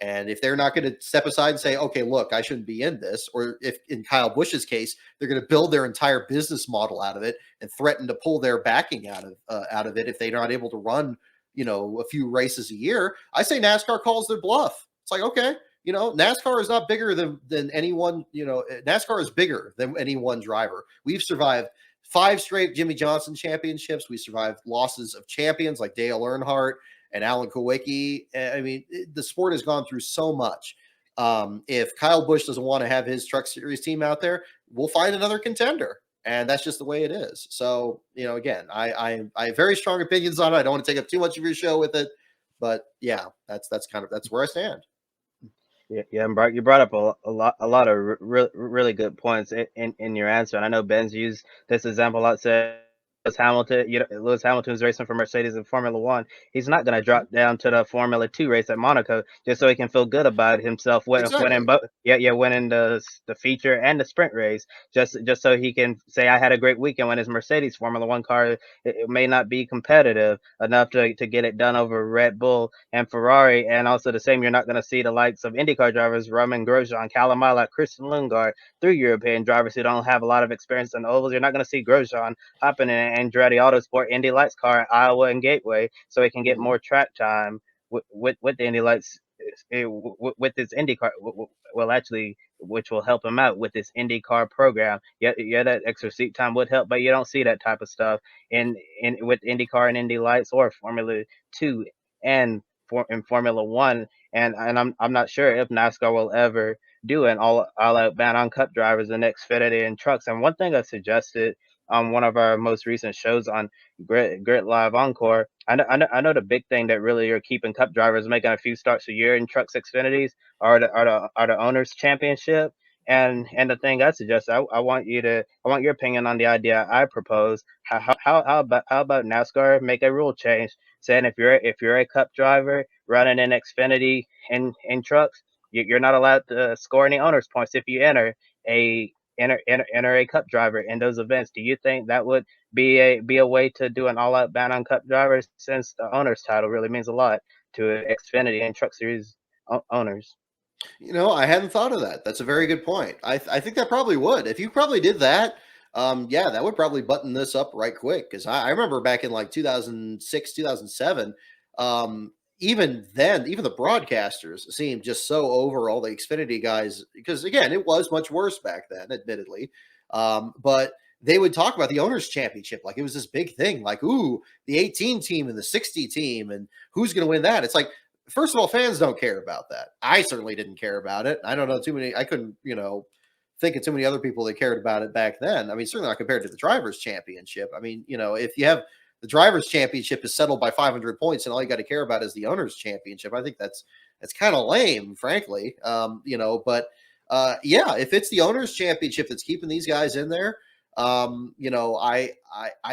[SPEAKER 4] And if they're not going to step aside and say, okay, look, I shouldn't be in this, or if in Kyle Busch's case, they're going to build their entire business model out of it and threaten to pull their backing out of it if they're not able to run, a few races a year, I say NASCAR calls their bluff. It's like, okay, NASCAR is not bigger than anyone, NASCAR is bigger than any one driver. We've survived 5 straight Jimmy Johnson championships. We survived losses of champions like Dale Earnhardt and Alan Kulwicki. I mean, the sport has gone through so much. If Kyle Busch doesn't want to have his Truck Series team out there, we'll find another contender. And that's just the way it is. So, again, I have very strong opinions on it. I don't want to take up too much of your show with it. But yeah, that's where I stand.
[SPEAKER 3] Yeah, and you brought up a lot of really good points in your answer, and I know Ben's used this example a lot. Said Lewis Hamilton, Lewis Hamilton's racing for Mercedes in Formula One. He's not going to drop down to the Formula 2 race at Monaco just so he can feel good about himself winning both. Winning the feature and the sprint race, just so he can say I had a great weekend when his Mercedes Formula 1 car it may not be competitive enough to get it done over Red Bull and Ferrari. And also the same, you're not going to see the likes of IndyCar drivers Romain Grosjean, Callum Ilott, Christian Lundgaard, 3 European drivers who don't have a lot of experience in the ovals. You're not going to see Grosjean hopping in Andretti Autosport Indy Lights car at Iowa and Gateway so he can get more track time with the Indy Lights with this IndyCar. Well, actually, which will help him out with this IndyCar program. Yeah, that extra seat time would help, but you don't see that type of stuff with IndyCar and Indy Lights or Formula 2 and in Formula 1. And I'm not sure if NASCAR will ever do an all-out ban on Cup drivers in Xfinity and trucks. And one thing I suggested on one of our most recent shows on Grid Live Encore, I know the big thing that really are keeping Cup drivers making a few starts a year in trucks Xfinities are the owners championship. And the thing I suggest, I want your opinion on the idea I propose. How about NASCAR make a rule change saying if you're a Cup driver running in Xfinity in trucks, you're not allowed to score any owners points if you a enter a Cup driver in those events. Do you think that would be a way to do an all out ban on Cup drivers, since the owners title really means a lot to Xfinity and Truck Series owners?
[SPEAKER 4] I hadn't thought of that. That's a very good point. I think that probably would. If you probably did that, yeah, that would probably button this up right quick. Because I remember back in like 2006, 2007, even then, even the broadcasters seemed just so over all the Xfinity guys. Because again, it was much worse back then, admittedly. But they would talk about the owners' championship like it was this big thing. Like, ooh, the 18 team and the 60 team, and who's going to win that? It's like, first of all, fans don't care about that. I certainly didn't care about it. I don't know too many. I couldn't, think of too many other people that cared about it back then. I mean, certainly not compared to the drivers' championship. I mean, if you have the drivers' championship is settled by 500 points, and all you got to care about is the owners' championship, I think that's kind of lame, frankly. But yeah, if it's the owners' championship that's keeping these guys in there, I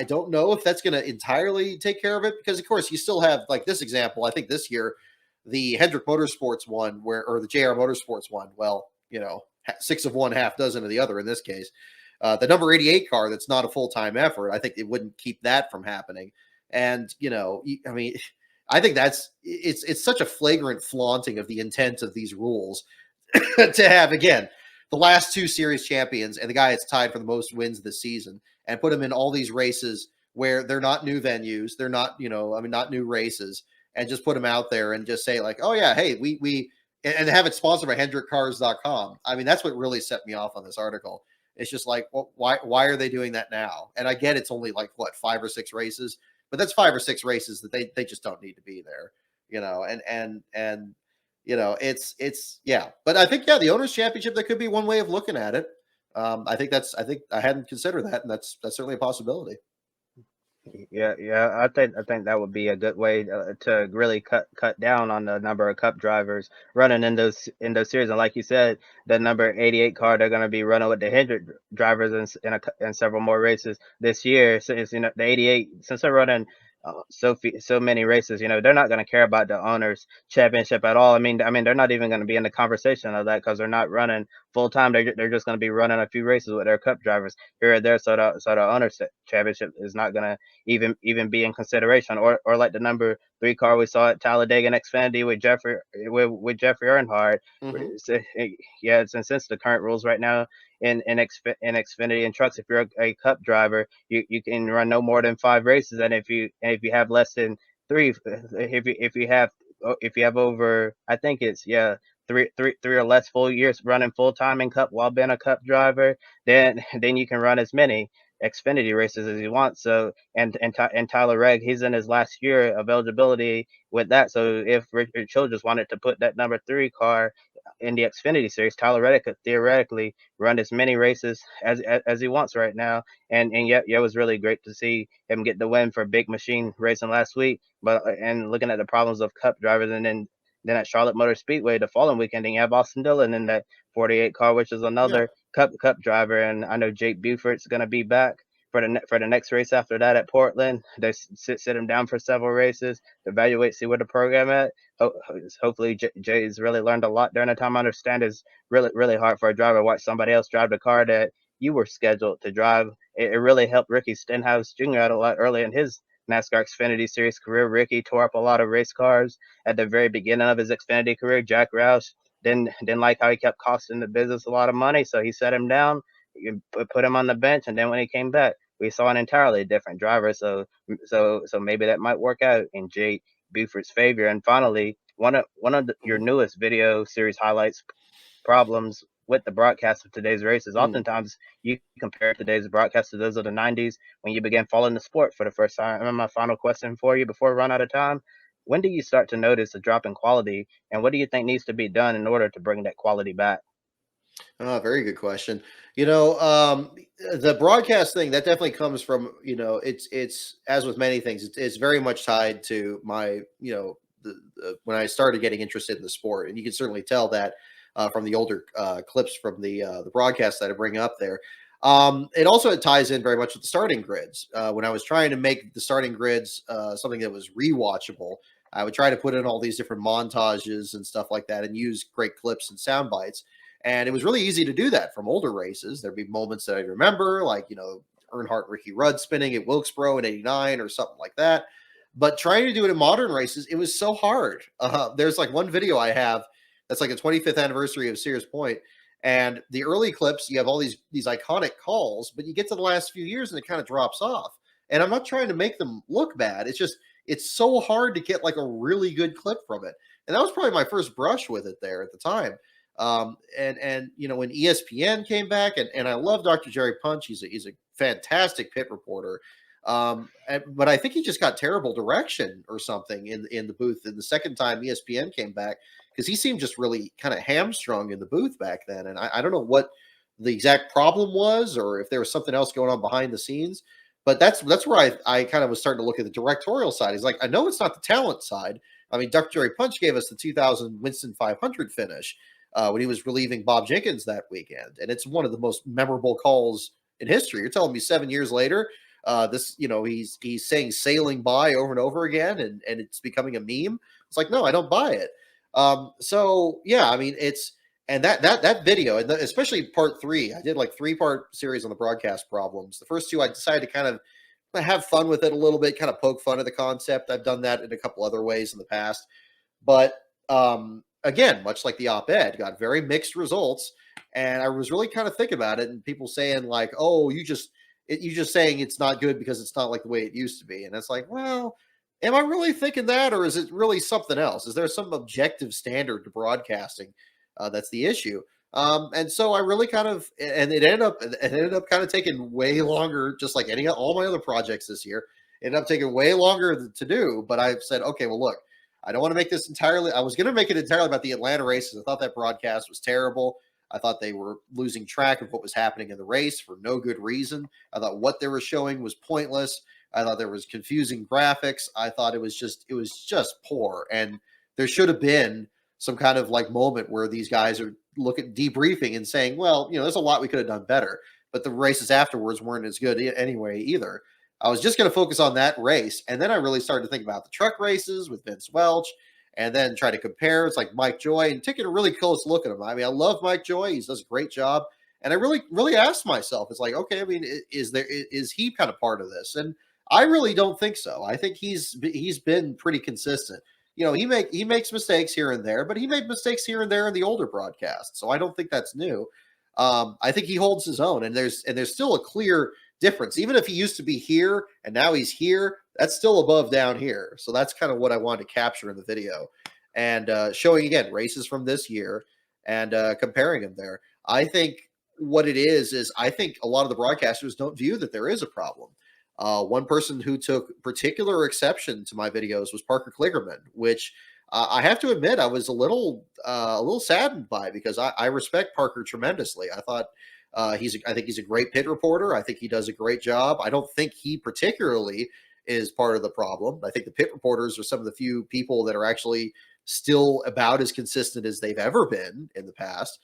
[SPEAKER 4] don't know if that's going to entirely take care of it, because of course you still have like this example. I think this year the Hendrick Motorsports one, or the JR Motorsports one, well, 6 of one, half dozen of the other in this case. The number 88 car, that's not a full-time effort. I think it wouldn't keep that from happening. And, I mean, I think it's such a flagrant flaunting of the intent of these rules to have, again, the last 2 series champions and the guy that's tied for the most wins this season, and put them in all these races where they're not new venues. They're not, not new races, and just put them out there and just say like, oh yeah, hey, we and have it sponsored by HendrickCars.com. I mean, that's what really set me off on this article. It's just like, well, why are they doing that now? And I get it's only like what, 5 or 6 races, but that's 5 or 6 races that they just don't need to be there, and it's yeah. But I think, yeah, the owners championship, that could be one way of looking at it. I think I hadn't considered that, and that's certainly a possibility.
[SPEAKER 3] Yeah. I think that would be a good way to really cut down on the number of Cup drivers running in those series. And like you said, the number 88 car, they're going to be running with the Hendrick drivers in several more races this year. So it's, the 88, since they're running so many races, they're not going to care about the owners championship at all. I mean they're not even going to be in the conversation of that, because they're not running full time. They're just going to be running a few races with their Cup drivers here or there. So the owners championship is not going to even be in consideration, or like the number 3 car we saw at Talladega and Xfinity with Jeffrey Earnhardt.
[SPEAKER 4] Mm-hmm.
[SPEAKER 3] Yeah, since the current rules right now in Xfinity and trucks, if you're a Cup driver, you can run no more than 5 races, and if you have less than 3, if you have over, I think it's, yeah, three or less full years running full time in Cup while being a Cup driver, then you can run as many Xfinity races as you want. So and Tyler Reddick, he's in his last year of eligibility with that. So if Richard Childress wanted to put that number 3 car in the Xfinity series, Tyler Reddick could theoretically run as many races as he wants right now. And yeah, it was really great to see him get the win for Big Machine Racing last week. But and looking at the problems of Cup drivers, and then at Charlotte Motor Speedway the following weekend, you have Austin Dillon in that 48 car, which is
[SPEAKER 4] Yeah.
[SPEAKER 3] another Cup driver. And I know Jake Bufort's going to be back for the next race after that at Portland. They sit him down for several races to evaluate, see where the program at. Hopefully Jay's really learned a lot during the time. I understand it's really hard for a driver to watch somebody else drive the car that you were scheduled to drive. It really helped Ricky Stenhouse Jr. out a lot early in his NASCAR Xfinity Series career. Ricky tore up a lot of race cars at the very beginning of his Xfinity career. Jack Roush didn't like how he kept costing the business a lot of money, so he set him down. You put him on the bench, and then when he came back, we saw an entirely different driver. So maybe that might work out in Jake Bufort's favor. And finally, your
[SPEAKER 4] Mm-hmm.
[SPEAKER 3] newest video series highlights problems with the broadcast of today's races.
[SPEAKER 4] Mm.
[SPEAKER 3] Oftentimes, you compare today's broadcast to those of the '90s when you began following the sport for the first time. And my final question for you before we run out of time: when do you start to notice a drop in quality, and what do you think needs to be done in order to bring that quality back?
[SPEAKER 4] Very good question. The broadcast thing, that definitely comes from, it's as with many things, it's very much tied to my, when I started getting interested in the sport, and you can certainly tell that. from the older clips from the broadcast that I bring up there. It also ties in very much with the starting grids. When I was trying to make the starting grids something that was rewatchable, I would try to put in all these different montages and stuff like that and use great clips and sound bites. And it was really easy to do that from older races. There'd be moments that I remember, like, Earnhardt, Ricky Rudd spinning at Wilkesboro in 89 or something like that. But trying to do it in modern races, it was so hard. There's like one video I have that's like a 25th anniversary of Sears Point. And the early clips, you have all these iconic calls, but you get to the last few years and it kind of drops off. And I'm not trying to make them look bad. It's just, it's so hard to get like a really good clip from it. And that was probably my first brush with it there at the time. And when ESPN came back, and I love Dr. Jerry Punch, he's a fantastic pit reporter. But I think he just got terrible direction or something in the booth. And the second time ESPN came back, because he seemed just really kind of hamstrung in the booth back then. And I don't know what the exact problem was, or if there was something else going on behind the scenes. But that's where I kind of was starting to look at the directorial side. He's like, I know it's not the talent side. I mean, Dr. Jerry Punch gave us the 2000 Winston 500 finish when he was relieving Bob Jenkins that weekend. And it's one of the most memorable calls in history. You're telling me 7 years later, he's saying sailing by over and over again, and it's becoming a meme. It's like, no, I don't buy it. So yeah, I mean, and that video, and especially part 3, I did like 3-part series on the broadcast problems. The first 2, I decided to kind of have fun with it a little bit, kind of poke fun at the concept. I've done that in a couple other ways in the past, but again, much like the op-ed, got very mixed results. And I was really kind of thinking about it, and people saying like, oh, you just saying it's not good because it's not like the way it used to be. And it's like, well, am I really thinking that, or is it really something else? Is there some objective standard to broadcasting that's the issue? And so I really kind of, and it ended up kind of taking way longer, just like all my other projects this year. It ended up taking way longer to do. But I've said, okay, well, look, I don't want to make this entirely. I was going to make it entirely about the Atlanta races. I thought that broadcast was terrible. I thought they were losing track of what was happening in the race for no good reason. I thought what they were showing was pointless. I thought there was confusing graphics. I thought it was just poor. And there should have been some kind of like moment where these guys are debriefing and saying, well, there's a lot we could have done better. But the races afterwards weren't as good anyway either. I was just going to focus on that race. And then I really started to think about the truck races with Vince Welch, and then try to compare. It's like Mike Joy, and taking a really close look at him. I mean, I love Mike Joy. He does a great job. And I really, really asked myself, it's like, okay, I mean, is he kind of part of this? And I really don't think so. I think he's been pretty consistent. He makes mistakes here and there, but he made mistakes here and there in the older broadcasts. So I don't think that's new. I think he holds his own, and there's still a clear difference. Even if he used to be here and now he's here, that's still above down here. So that's kind of what I wanted to capture in the video, and showing again races from this year and comparing them there. I think what it is I think a lot of the broadcasters don't view that there is a problem. One person who took particular exception to my videos was Parker Kligerman, which I have to admit I was a little saddened by, because I respect Parker tremendously. I thought I think he's a great pit reporter. I think he does a great job. I don't think he particularly is part of the problem. I think the pit reporters are some of the few people that are actually still about as consistent as they've ever been in the past.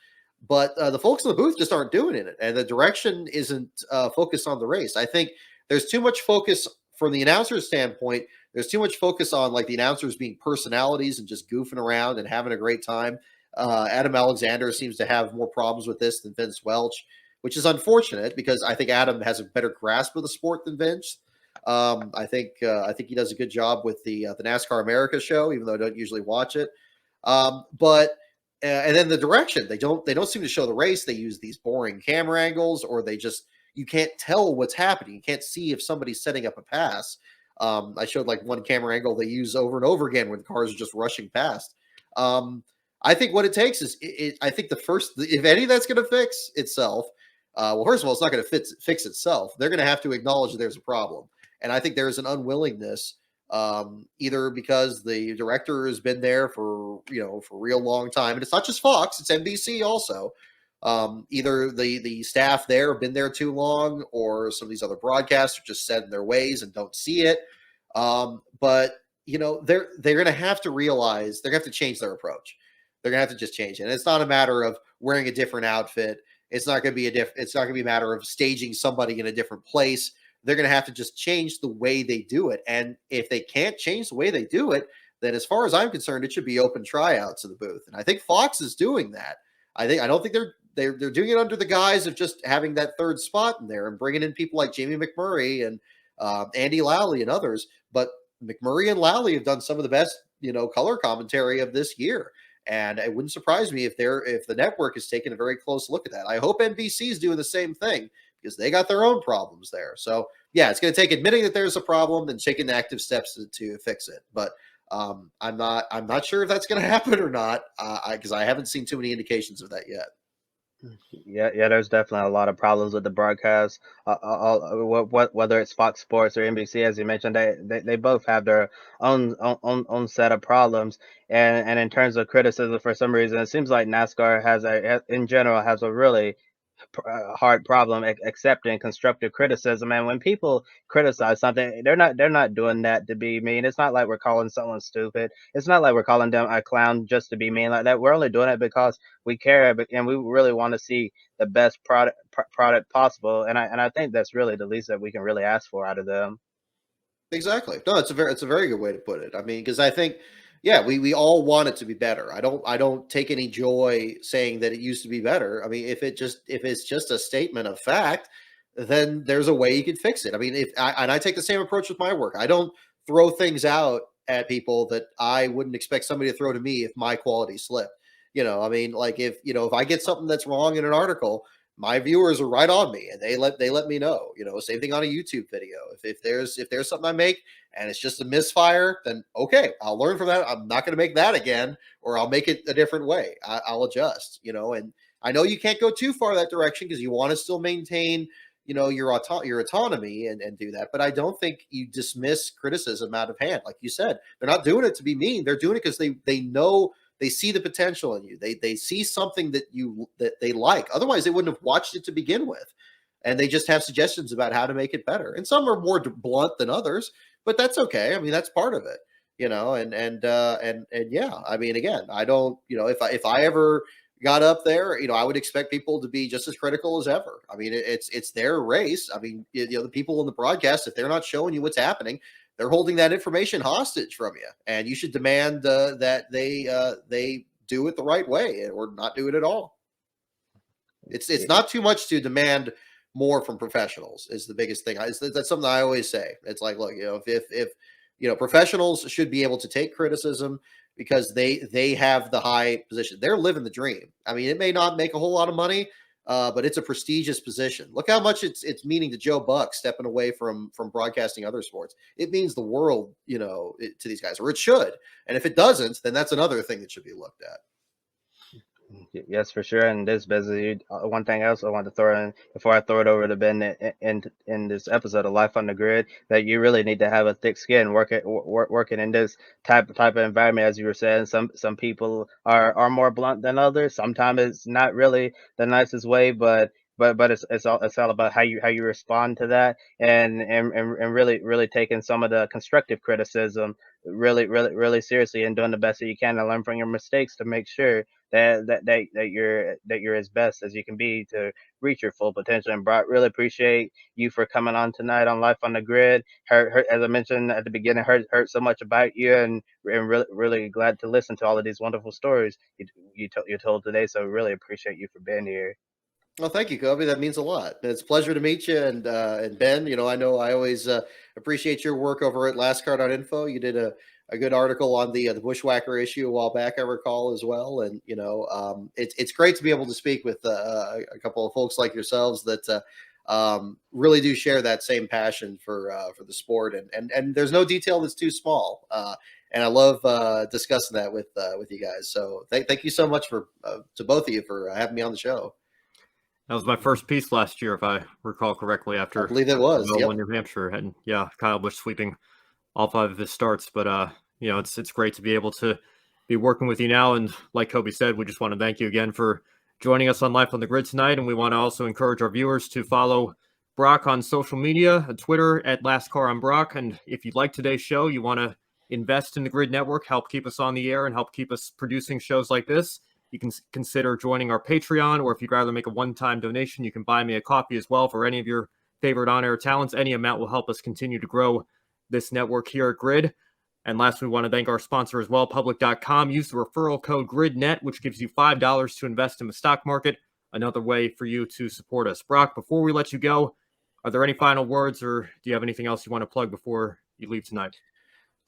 [SPEAKER 4] But the folks in the booth just aren't doing it, and the direction isn't focused on the race. I think there's too much focus from the announcer's standpoint. There's too much focus on like the announcers being personalities and just goofing around and having a great time. Adam Alexander seems to have more problems with this than Vince Welch, which is unfortunate, because I think Adam has a better grasp of the sport than Vince. I think he does a good job with the NASCAR America show, even though I don't usually watch it. And then the direction, they don't seem to show the race. They use these boring camera angles, or you can't tell what's happening. You can't see if somebody's setting up a pass. I showed like one camera angle they use over and over again when the cars are just rushing past. I think what it takes is, I think if any that's going to fix itself, well, first of all, it's not going to fix itself. They're going to have to acknowledge that there's a problem. And I think there's an unwillingness, either because the director has been there for a real long time. And it's not just Fox, it's NBC also. Either the staff there have been there too long, or some of these other broadcasts are just set in their ways and don't see it. But they're going to have to realize they're going to have to change their approach. They're gonna have to just change it. And it's not a matter of wearing a different outfit. It's not gonna be it's not gonna be a matter of staging somebody in a different place. They're gonna have to just change the way they do it. And if they can't change the way they do it, then as far as I'm concerned, it should be open tryouts in the booth. And I think Fox is doing that. I don't think they're doing it under the guise of just having that third spot in there and bringing in people like Jamie McMurray and Andy Lally and others. But McMurray and Lally have done some of the best, color commentary of this year. And it wouldn't surprise me if the network is taking a very close look at that. I hope NBC is doing the same thing because they got their own problems there. So yeah, it's going to take admitting that there's a problem and taking active steps to fix it. But I'm not sure if that's going to happen or not because I haven't seen too many indications of that yet.
[SPEAKER 3] Yeah, there's definitely a lot of problems with the broadcast. Whether it's Fox Sports or NBC, as you mentioned, they both have their own set of problems. And in terms of criticism, for some reason, it seems like NASCAR in general has a really hard problem accepting constructive criticism. And when people criticize something, they're not doing that to be mean. It's not like we're calling someone stupid. It's not like we're calling them a clown just to be mean like that. We're only doing it because we care and we really want to see the best product possible. And I think that's really the least that we can really ask for out of them.
[SPEAKER 4] Exactly. No, it's a very good way to put it. I mean, because I think, yeah, we all want it to be better. I don't take any joy saying that it used to be better. I mean, if it's just a statement of fact, then there's a way you can fix it. I mean, I take the same approach with my work. I don't throw things out at people that I wouldn't expect somebody to throw to me if my quality slipped. I mean, like if I get something that's wrong in an article, my viewers are right on me and they let me know. Same thing on a YouTube video. If there's something I make and it's just a misfire, then okay, I'll learn from that. I'm not going to make that again, or I'll make it a different way. I'll adjust. And I know you can't go too far that direction because you want to still maintain your autonomy and do that. But I don't think you dismiss criticism out of hand. Like you said, they're not doing it to be mean. They're doing it because they know. They see the potential in you. They see something that they like. Otherwise, they wouldn't have watched it to begin with. And they just have suggestions about how to make it better. And some are more blunt than others, but that's okay. I mean, that's part of it, and yeah. I mean, again, I don't, if I ever got up there, I would expect people to be just as critical as ever. I mean, it's their race. I mean, the people in the broadcast, if they're not showing you what's happening, they're holding that information hostage from you, and you should demand that they do it the right way or not do it at all. It's not too much to demand more from professionals is the biggest thing. That's something I always say. It's like, look, if professionals should be able to take criticism because they have the high position. They're living the dream. I mean, it may not make a whole lot of money, but it's a prestigious position. Look how much it's meaning to Joe Buck stepping away from broadcasting other sports. It means the world, to these guys, or it should. And if it doesn't, then that's another thing that should be looked at.
[SPEAKER 3] Yes, for sure. And this busy. One thing else I want to throw in before I throw it over to Ben in this episode of Life on the Grid, that you really need to have a thick skin working in this type of environment. As you were saying, some people are more blunt than others. Sometimes it's not really the nicest way, but it's all about how you respond to that, and really taking some of the constructive criticism really seriously and doing the best that you can to learn from your mistakes to make sure that you're as best as you can be to reach your full potential. And Brock, really appreciate you for coming on tonight on Life on the Grid. Heard as I mentioned at the beginning, heard so much about you, and really glad to listen to all of these wonderful stories you told today. So really appreciate you for being here.
[SPEAKER 4] Well, thank you, Kobe. That means a lot. It's a pleasure to meet you. And Ben, I know I always appreciate your work over at LASTCAR.info. You did a good article on the Bushwhacker issue a while back, I recall, as well. And it's great to be able to speak with a couple of folks like yourselves that really do share that same passion for the sport. And there's no detail that's too small. And I love discussing that with you guys. So thank you so much to both of you for having me on the show.
[SPEAKER 2] That was my first piece last year, if I recall correctly, after
[SPEAKER 4] I believe it was
[SPEAKER 2] in New Hampshire. And yeah, Kyle Busch sweeping all 5 of his starts. But it's great to be able to be working with you now. And like Kobe said, we just want to thank you again for joining us on Life on the Grid tonight. And we want to also encourage our viewers to follow Brock on social media, Twitter at LastCar on Brock. And if you like today's show, you want to invest in the Grid Network, help keep us on the air, and help keep us producing shows like this, you can consider joining our Patreon, or if you'd rather make a one-time donation, you can buy me a coffee as well for any of your favorite on-air talents. Any amount will help us continue to grow this network here at Grid. And last, we want to thank our sponsor as well, Public.com. Use the referral code GRIDNET, which gives you $5 to invest in the stock market. Another way for you to support us. Brock, before we let you go, are there any final words, or do you have anything else you want to plug before you leave tonight?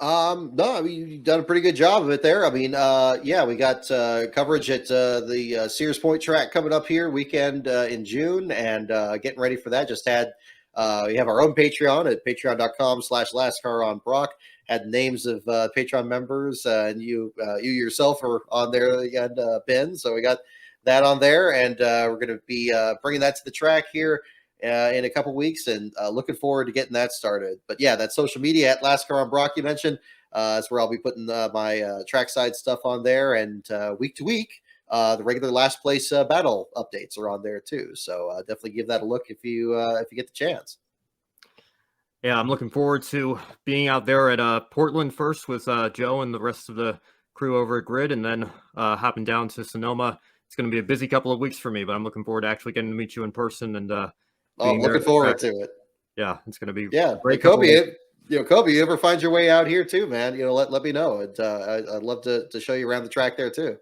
[SPEAKER 4] No, I mean, you've done a pretty good job of it there. I mean, yeah, we got coverage at the Sears Point track coming up here weekend in June, and getting ready for that. Just had, we have our own Patreon at patreon.com/LASTCAR on Brock. Had names of Patreon members, and you yourself are on there, and Ben. So we got that on there, and we're going to be bringing that to the track here in a couple weeks, and looking forward to getting that started. But yeah, that social media at LASTCAR on Brock you mentioned, that's where I'll be putting my trackside stuff on there, and week to week, the regular last place battle updates are on there too. So definitely give that a look if you get the chance.
[SPEAKER 2] Yeah, I'm looking forward to being out there at Portland first with Joe and the rest of the crew over at Grid, and then hopping down to Sonoma. It's going to be a busy couple of weeks for me, but I'm looking forward to actually getting to meet you in person and
[SPEAKER 4] I'm looking forward to it.
[SPEAKER 2] Yeah, it's going to be
[SPEAKER 4] great. Kobe, Kobe, you ever find your way out here too, man? Let me know. I'd love to show you around the track there too.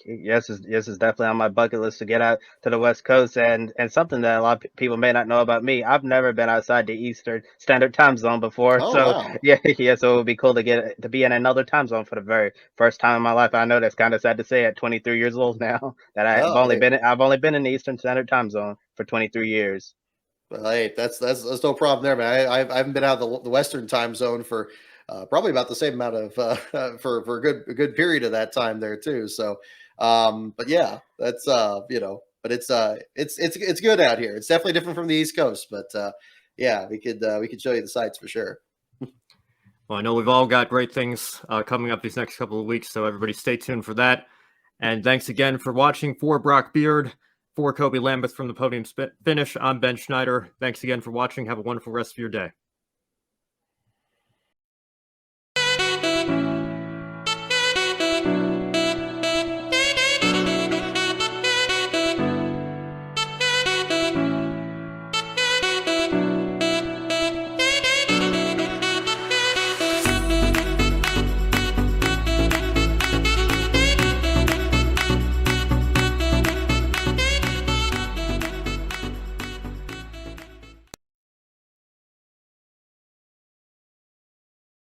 [SPEAKER 3] Yes, it's definitely on my bucket list to get out to the West Coast, and something that a lot of people may not know about me. I've never been outside the Eastern Standard Time Zone before,
[SPEAKER 4] Oh,
[SPEAKER 3] so
[SPEAKER 4] wow.
[SPEAKER 3] yeah, so it would be cool to be in another time zone for the very first time in my life. I know that's kind of sad to say at 23 years old now that I've only been in the Eastern Standard Time Zone for 23 years.
[SPEAKER 4] Well, hey, that's no problem there, man. I haven't been out of the Western Time Zone for probably about the same amount of for a good period of that time there too. So, but yeah, that's but it's good out here. It's definitely different from the East Coast, but yeah, we could show you the sights for sure.
[SPEAKER 2] Well, I know we've all got great things coming up these next couple of weeks, so everybody stay tuned for that. And thanks again for watching. For Brock Beard, for Kobe Lambeth from the Podium Finish, I'm Ben Schneider. Thanks again for watching. Have a wonderful rest of your day.